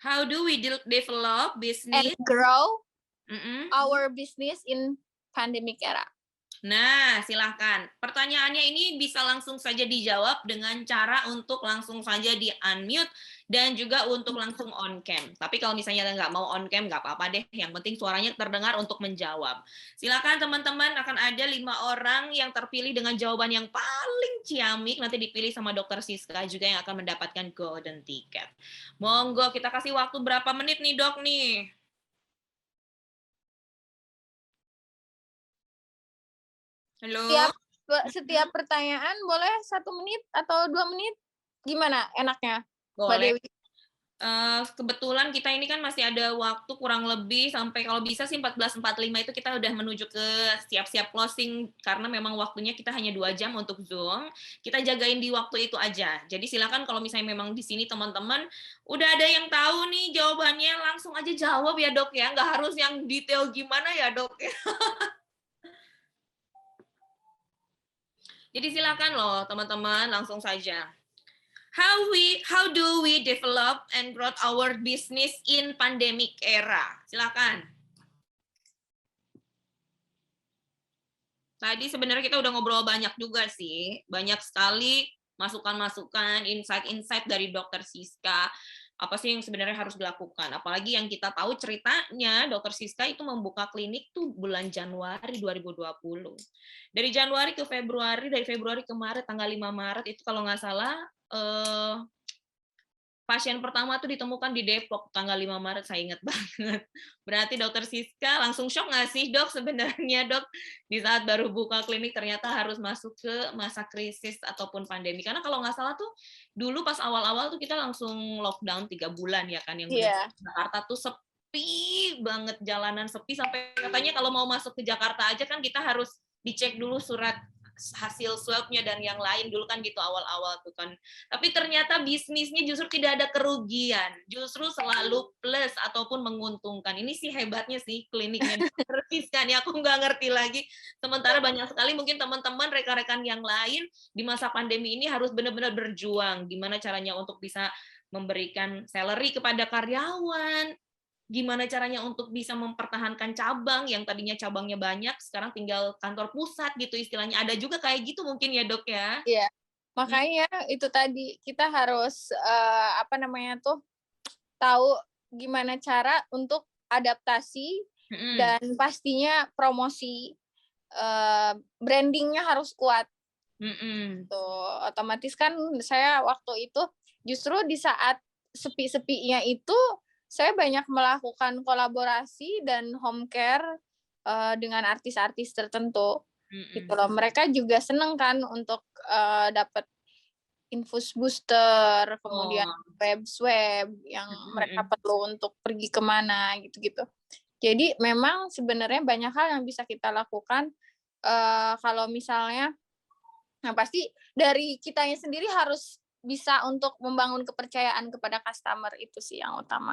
How do we develop and business? grow Mm-mm. our business in pandemic era? Nah, silahkan. Pertanyaannya ini bisa langsung saja dijawab dengan cara untuk langsung saja di-unmute dan juga untuk langsung on-cam. Tapi kalau misalnya nggak mau on-cam, nggak apa-apa deh. Yang penting suaranya terdengar untuk menjawab. Silahkan teman-teman, akan ada 5 orang yang terpilih dengan jawaban yang paling ciamik. Nanti dipilih sama Dr. Siska juga yang akan mendapatkan golden ticket. Monggo, kita kasih waktu berapa menit nih, Dok, nih? Halo? Setiap pertanyaan boleh 1 menit atau 2 menit? Gimana enaknya, Mbak Boleh. Dewi? Kebetulan kita ini kan masih ada waktu kurang lebih sampai kalau bisa sih 14.45 itu kita udah menuju ke siap-siap closing karena memang waktunya kita hanya 2 jam untuk Zoom. Kita jagain di waktu itu aja. Jadi silakan kalau misalnya memang di sini teman-teman udah ada yang tahu nih jawabannya langsung aja jawab ya, Dok ya. Nggak harus yang detail gimana ya, Dok ya. Jadi silakan loh teman-teman langsung saja. How do we develop and grow our business in pandemic era? Silakan. Tadi sebenarnya kita udah ngobrol banyak juga sih, banyak sekali masukan-masukan, insight-insight dari Dr. Siska. Apa sih yang sebenarnya harus dilakukan? Apalagi yang kita tahu ceritanya Dr. Siska itu membuka klinik tuh bulan Januari 2020. Dari Januari ke Februari, dari Februari ke Maret, tanggal 5 Maret itu kalau nggak salah pasien pertama tuh ditemukan di Depok tanggal 5 Maret, saya ingat banget. Berarti Dr. Siska langsung shock nggak sih, Dok, sebenarnya, Dok, di saat baru buka klinik ternyata harus masuk ke masa krisis ataupun pandemi. Karena kalau nggak salah tuh dulu pas awal-awal tuh kita langsung lockdown 3 bulan ya kan, yang Jakarta tuh sepi banget, jalanan sepi sampai katanya kalau mau masuk ke Jakarta aja kan kita harus dicek dulu surat hasil swab-nya dan yang lain dulu kan gitu awal-awal tuh kan. Tapi ternyata bisnisnya justru tidak ada kerugian, justru selalu plus ataupun menguntungkan. Ini sih hebatnya sih kliniknya kan ya, aku nggak ngerti lagi. Sementara banyak sekali mungkin teman-teman rekan-rekan yang lain di masa pandemi ini harus benar-benar berjuang gimana caranya untuk bisa memberikan salary kepada karyawan, gimana caranya untuk bisa mempertahankan cabang yang tadinya cabangnya banyak, sekarang tinggal kantor pusat gitu istilahnya. Ada juga kayak gitu mungkin ya, Dok ya? Iya, makanya itu tadi kita harus tahu gimana cara untuk adaptasi dan pastinya promosi brandingnya harus kuat. Tuh, otomatis kan saya waktu itu justru di saat sepi-sepinya itu saya banyak melakukan kolaborasi dan home care dengan artis-artis tertentu. Gitu loh. Mereka juga seneng kan untuk dapat infus booster, kemudian web swab yang mereka perlu untuk pergi kemana gitu-gitu. Jadi memang sebenarnya banyak hal yang bisa kita lakukan kalau misalnya, nah pasti dari kitanya sendiri harus bisa untuk membangun kepercayaan kepada customer, itu sih yang utama.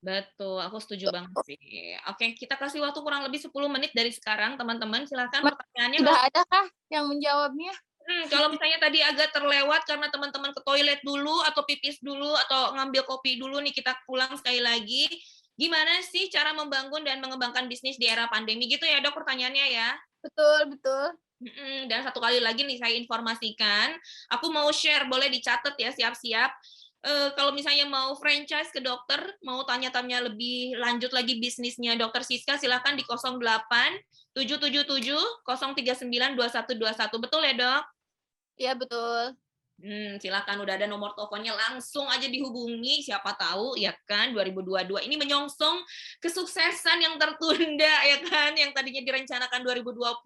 Betul, aku setuju banget sih. Oke, kita kasih waktu kurang lebih 10 menit dari sekarang, teman-teman. Silakan pertanyaannya. Sudah ada kah yang menjawabnya? Kalau misalnya tadi agak terlewat karena teman-teman ke toilet dulu atau pipis dulu atau ngambil kopi dulu nih, kita ulang sekali lagi. Gimana sih cara membangun dan mengembangkan bisnis di era pandemi gitu ya, Dok, pertanyaannya ya? Betul. Dan satu kali lagi nih saya informasikan, aku mau share, boleh dicatat ya, siap-siap. Kalau misalnya mau franchise ke dokter, mau tanya-tanya lebih lanjut lagi bisnisnya Dr. Siska, silakan di 08 777 039 2121. Betul ya, Dok? Iya, betul. Silakan, udah ada nomor teleponnya, langsung aja dihubungi, siapa tahu ya kan 2022 ini menyongsong kesuksesan yang tertunda ya kan, yang tadinya direncanakan 2020,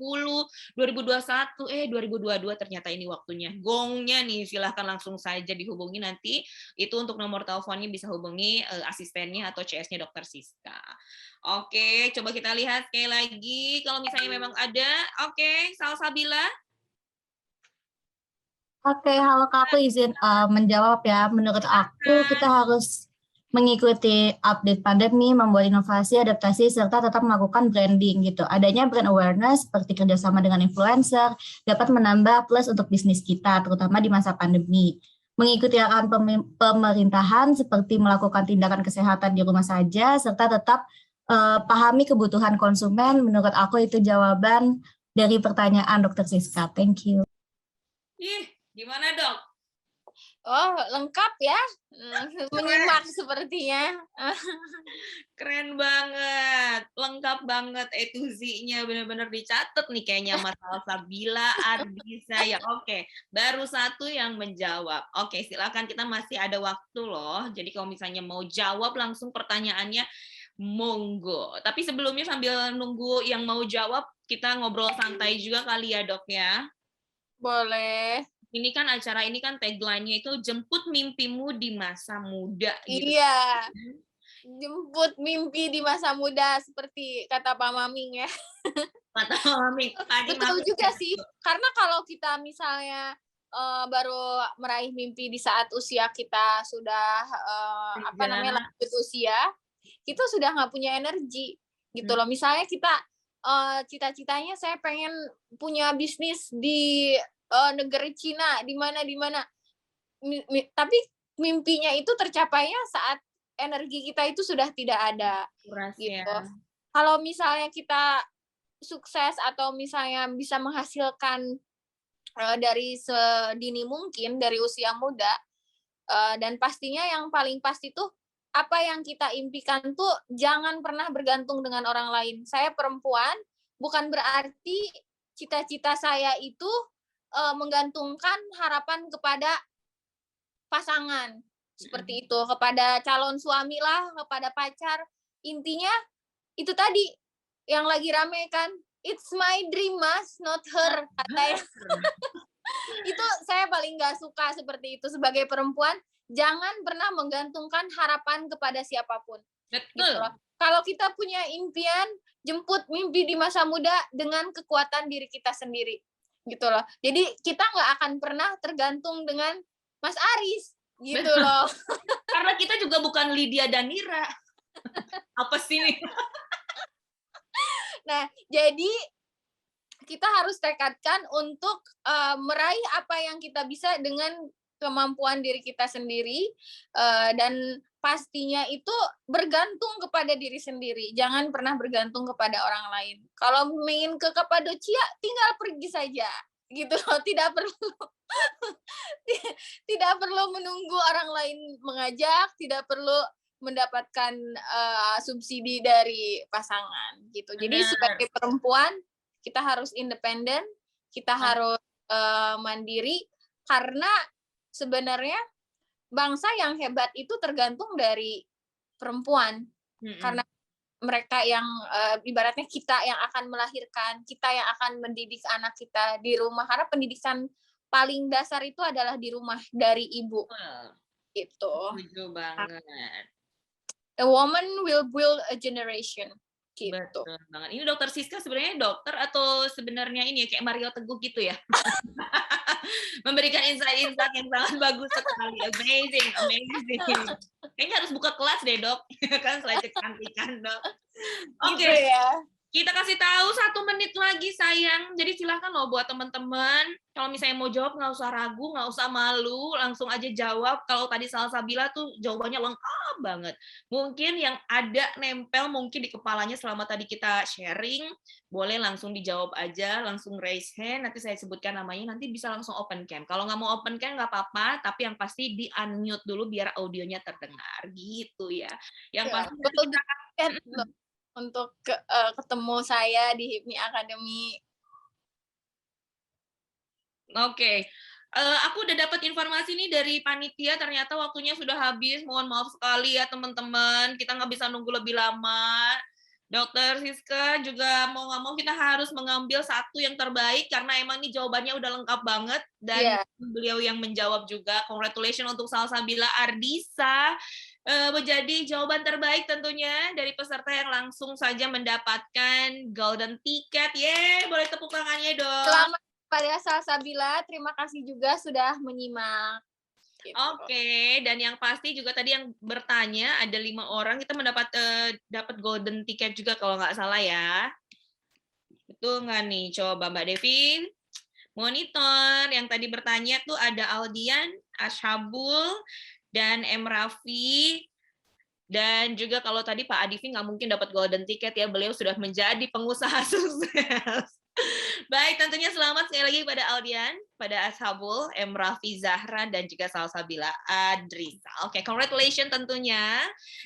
2021, 2022 ternyata ini waktunya, gongnya nih. Silahkan langsung saja dihubungi, nanti itu untuk nomor teleponnya bisa hubungi asistennya atau CS-nya Dr. Siska. Oke, coba kita lihat sekali lagi kalau misalnya memang ada. Oke, Salsabila. Oke, halo Kak, aku izin menjawab ya. Menurut aku kita harus mengikuti update pandemi, membuat inovasi, adaptasi, serta tetap melakukan branding gitu. Adanya brand awareness seperti kerjasama dengan influencer dapat menambah plus untuk bisnis kita, terutama di masa pandemi. Mengikuti arahan pemerintahan seperti melakukan tindakan kesehatan di rumah saja, serta tetap pahami kebutuhan konsumen. Menurut aku itu jawaban dari pertanyaan Dr. Siska. Thank you. Gimana dok? Oh, lengkap ya. Menyimak sepertinya. Keren banget, lengkap banget to Z-nya, benar-benar dicatat nih kayaknya Mas Salsabila, Ardisa ya. Oke, baru satu yang menjawab. Oke, silakan, kita masih ada waktu loh. Jadi kalau misalnya mau jawab langsung pertanyaannya, monggo. Tapi sebelumnya sambil nunggu yang mau jawab, kita ngobrol santai juga kali ya dok ya. Boleh. Ini kan acara ini kan tagline-nya itu jemput mimpimu di masa muda. Gitu. Iya. Jemput mimpi di masa muda seperti kata Pak Maming ya. Kata Pak Maming. Betul juga sih. Karena kalau kita misalnya baru meraih mimpi di saat usia kita sudah lanjut usia, kita sudah nggak punya energi gitu loh. Misalnya kita cita-citanya saya pengen punya bisnis di negeri Cina, di mana, tapi mimpinya itu tercapainya saat energi kita itu sudah tidak ada. Gitu. Kalau misalnya kita sukses atau misalnya bisa menghasilkan dari sedini mungkin dari usia muda, dan pastinya yang paling pasti tuh apa yang kita impikan tuh jangan pernah bergantung dengan orang lain. Saya perempuan, bukan berarti cita-cita saya itu menggantungkan harapan kepada pasangan seperti itu, kepada calon suami lah, kepada pacar. Intinya itu tadi yang lagi rame kan, it's my dream mas, not her, katanya. Itu saya paling nggak suka seperti itu. Sebagai perempuan, jangan pernah menggantungkan harapan kepada siapapun. Betul. Gitu loh. Kalau kita punya impian, jemput mimpi di masa muda dengan kekuatan diri kita sendiri. Gitu loh. Jadi kita nggak akan pernah tergantung dengan Mas Aris. Gitu loh. Karena kita juga bukan Lydia Danira. Apa sih nih? Nah, jadi kita harus tekadkan untuk meraih apa yang kita bisa dengan kemampuan diri kita sendiri, dan pastinya itu bergantung kepada diri sendiri. Jangan pernah bergantung kepada orang lain. Kalau ingin ke Kapadocia, tinggal pergi saja. Gitu loh, tidak perlu menunggu orang lain mengajak, tidak perlu mendapatkan subsidi dari pasangan gitu. Jadi sebagai perempuan kita harus independen, kita harus mandiri, karena sebenarnya bangsa yang hebat itu tergantung dari perempuan. Karena mereka yang ibaratnya kita yang akan melahirkan, kita yang akan mendidik anak kita di rumah, karena pendidikan paling dasar itu adalah di rumah dari ibu. Gitu. Setuju banget. A woman will build a generation. Gitu. Betul banget. Ini Dokter Siska sebenarnya dokter atau sebenarnya ini ya kayak Mario Teguh gitu ya? Memberikan insight-insight yang sangat bagus sekali. Amazing. Kayaknya harus buka kelas deh dok, kan selain kecantikan dok. Oke. Gitu ya. Kita kasih tahu 1 menit lagi sayang. Jadi silahkan loh buat teman-teman. Kalau misalnya mau jawab nggak usah ragu, nggak usah malu, langsung aja jawab. Kalau tadi Salsabila tuh jawabannya lengkap banget. Mungkin yang ada nempel mungkin di kepalanya selama tadi kita sharing, boleh langsung dijawab aja, langsung raise hand. Nanti saya sebutkan namanya, nanti bisa langsung open cam. Kalau nggak mau open cam nggak apa-apa, tapi yang pasti di unmute dulu biar audionya terdengar gitu ya. Yang pasti betul untuk ketemu saya di HIPMI Academy. Oke. Aku udah dapat informasi nih dari panitia, ternyata waktunya sudah habis. Mohon maaf sekali ya teman-teman, kita nggak bisa nunggu lebih lama. Dokter Siska juga mau nggak mau kita harus mengambil satu yang terbaik karena emang ini jawabannya udah lengkap banget dan beliau yang menjawab juga. Congratulations untuk Salsabila Ardisa. Menjadi jawaban terbaik tentunya dari peserta yang langsung saja mendapatkan golden ticket. Yeay, boleh tepuk tangannya dong. Selamat pada Salsabila, terima kasih juga sudah menyimak. Gitu. Oke, dan yang pasti juga tadi yang bertanya ada 5 orang kita dapat golden ticket juga kalau nggak salah ya. Betul nggak nih? Coba Mbak Devin monitor. Yang tadi bertanya tuh ada Aldian, Ashabul, dan M. Raffi. Dan juga kalau tadi Pak Adifi nggak mungkin dapat golden ticket ya, beliau sudah menjadi pengusaha sukses. Baik, tentunya selamat sekali lagi pada Aldian, pada Ashabul, M. Raffi Zahra, dan juga Salsabila Adrisa. Oke, congratulations tentunya.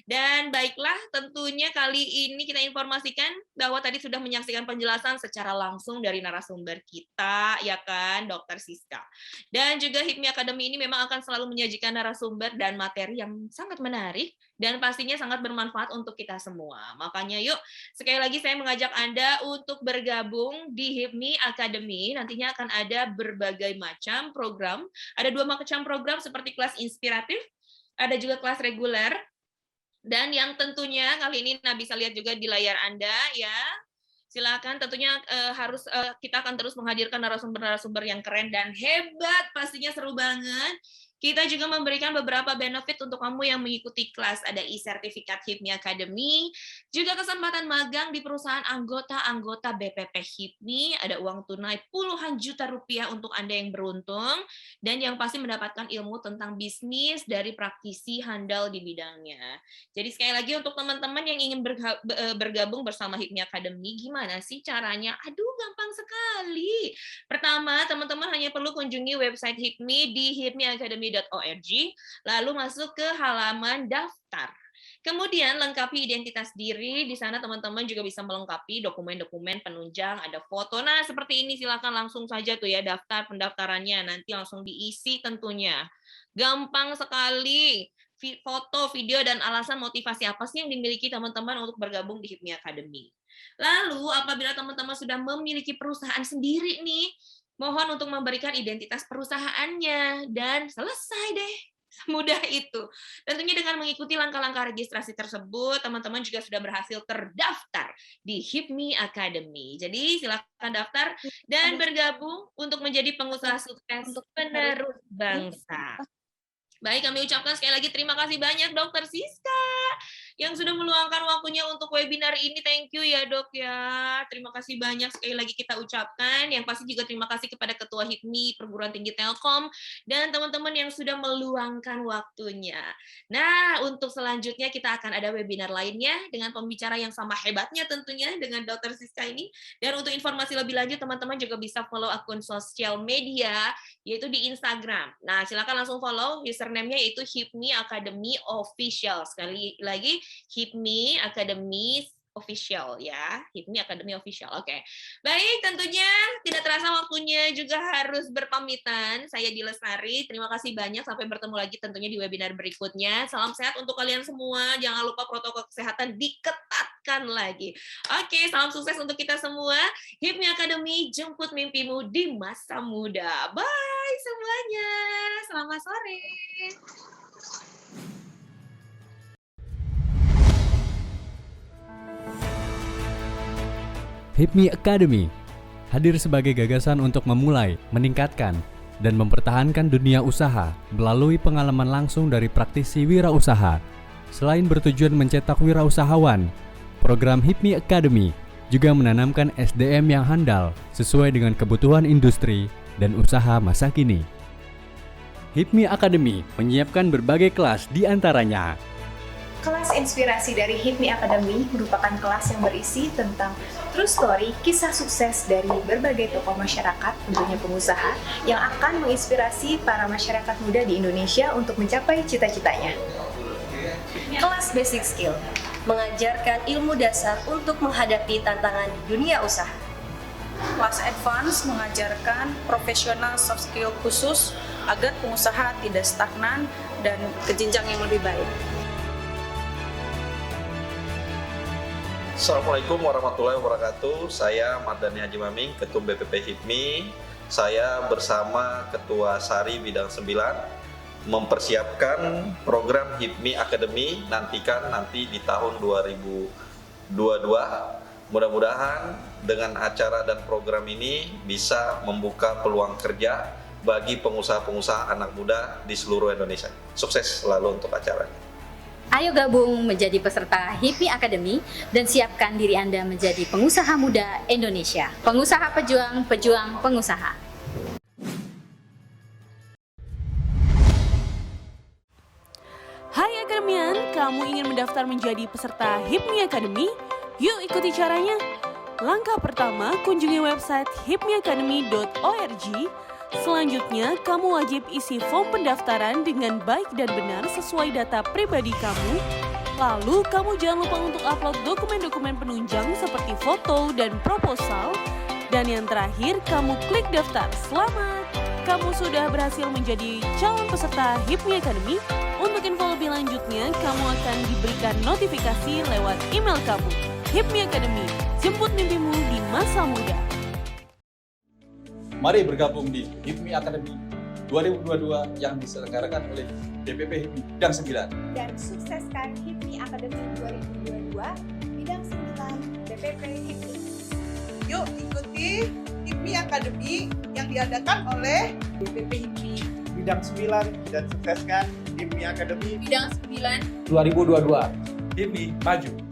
Dan baiklah, tentunya kali ini kita informasikan bahwa tadi sudah menyaksikan penjelasan secara langsung dari narasumber kita, ya kan, Dr. Siska. Dan juga HIPMI Academy ini memang akan selalu menyajikan narasumber dan materi yang sangat menarik, dan pastinya sangat bermanfaat untuk kita semua. Makanya yuk, sekali lagi saya mengajak Anda untuk bergabung di HIPMI Academy. Nantinya akan ada berbagai macam program. Ada 2 macam program seperti kelas inspiratif, ada juga kelas reguler. Dan yang tentunya kali ini bisa lihat juga di layar Anda ya. Silakan, tentunya kita akan terus menghadirkan narasumber-narasumber yang keren dan hebat, pastinya seru banget. Kita juga memberikan beberapa benefit untuk kamu yang mengikuti kelas. Ada e-sertifikat HIPMI Academy, juga kesempatan magang di perusahaan anggota BPP HIPMI, ada uang tunai puluhan juta rupiah untuk Anda yang beruntung, dan yang pasti mendapatkan ilmu tentang bisnis dari praktisi handal di bidangnya. Jadi sekali lagi untuk teman-teman yang ingin bergabung bersama HIPMI Academy, gimana sih caranya? Aduh, gampang sekali. Pertama, teman-teman hanya perlu kunjungi website HIPMI di hipmiacademy.org, lalu masuk ke halaman daftar. Kemudian lengkapi identitas diri. Di sana teman-teman juga bisa melengkapi dokumen-dokumen penunjang, ada foto. Nah, seperti ini silakan langsung saja tuh ya daftar pendaftarannya, nanti langsung diisi tentunya. Gampang sekali. Foto, video, dan alasan motivasi apa sih yang dimiliki teman-teman untuk bergabung di HIPMI Academy. Lalu apabila teman-teman sudah memiliki perusahaan sendiri nih, mohon untuk memberikan identitas perusahaannya dan selesai deh. Semudah itu. Tentunya dengan mengikuti langkah-langkah registrasi tersebut, teman-teman juga sudah berhasil terdaftar di HIPMI Academy. Jadi silakan daftar dan bergabung untuk menjadi pengusaha sukses penerus bangsa. Baik, kami ucapkan sekali lagi terima kasih banyak Dr. Siska yang sudah meluangkan waktunya untuk webinar ini. Thank you ya Dok ya. Terima kasih banyak sekali lagi kita ucapkan. Yang pasti juga terima kasih kepada Ketua HIPMI Perguruan Tinggi Telkom dan teman-teman yang sudah meluangkan waktunya. Nah, untuk selanjutnya kita akan ada webinar lainnya dengan pembicara yang sama hebatnya tentunya dengan Dr. Siska ini. Dan untuk informasi lebih lanjut teman-teman juga bisa follow akun sosial media yaitu di Instagram. Nah, silakan langsung follow, username-nya yaitu HIPMI Academy Official. Sekali lagi, HIPMI Academy Official ya, HIPMI Academy Official. Oke. Baik, tentunya tidak terasa waktunya juga harus berpamitan. Saya Dilesari, terima kasih banyak, sampai bertemu lagi tentunya di webinar berikutnya. Salam sehat untuk kalian semua. Jangan lupa protokol kesehatan diketatkan lagi. Oke, salam sukses untuk kita semua. HIPMI Academy, jemput mimpimu di masa muda. Bye semuanya. Selamat sore. HIPMI Academy hadir sebagai gagasan untuk memulai, meningkatkan, dan mempertahankan dunia usaha melalui pengalaman langsung dari praktisi wirausaha. Selain bertujuan mencetak wirausahawan, program HIPMI Academy juga menanamkan SDM yang handal sesuai dengan kebutuhan industri dan usaha masa kini. HIPMI Academy menyiapkan berbagai kelas di antaranya. Kelas inspirasi dari HIPMI Academy merupakan kelas yang berisi tentang true story, kisah sukses dari berbagai tokoh masyarakat, tentunya pengusaha, yang akan menginspirasi para masyarakat muda di Indonesia untuk mencapai cita-citanya. Kelas Basic Skill mengajarkan ilmu dasar untuk menghadapi tantangan dunia usaha. Kelas Advance mengajarkan profesional soft skill khusus agar pengusaha tidak stagnan dan ke jenjang yang lebih baik. Assalamualaikum warahmatullahi wabarakatuh. Saya Mardhani Haji Maming, Ketum BPP HIPMI. Saya bersama Ketua Sari Bidang 9 mempersiapkan program HIPMI Academy nanti di tahun 2022. Mudah-mudahan dengan acara dan program ini bisa membuka peluang kerja bagi pengusaha-pengusaha anak muda di seluruh Indonesia. Sukses selalu untuk acaranya. Ayo gabung menjadi peserta HIPMI Academy dan siapkan diri Anda menjadi pengusaha muda Indonesia. Pengusaha pejuang, pejuang pengusaha. Hai Akademian, kamu ingin mendaftar menjadi peserta HIPMI Academy? Yuk ikuti caranya. Langkah pertama, kunjungi website hipmiacademy.org. Selanjutnya, kamu wajib isi form pendaftaran dengan baik dan benar sesuai data pribadi kamu. Lalu, kamu jangan lupa untuk upload dokumen-dokumen penunjang seperti foto dan proposal. Dan yang terakhir, kamu klik daftar. Selamat! Kamu sudah berhasil menjadi calon peserta HIPMI Academy. Untuk info lebih lanjutnya, kamu akan diberikan notifikasi lewat email kamu. HIPMI Academy, jemput mimpimu di masa muda. Mari bergabung di HIPMI Academy 2022 yang diselenggarakan oleh DPP HIPMI Bidang 9. Dan sukseskan HIPMI Academy 2022 Bidang 9 DPP HIPMI. Yuk ikuti HIPMI Academy yang diadakan oleh DPP HIPMI Bidang 9 dan sukseskan HIPMI Academy Bidang 9 2022. HIPMI maju.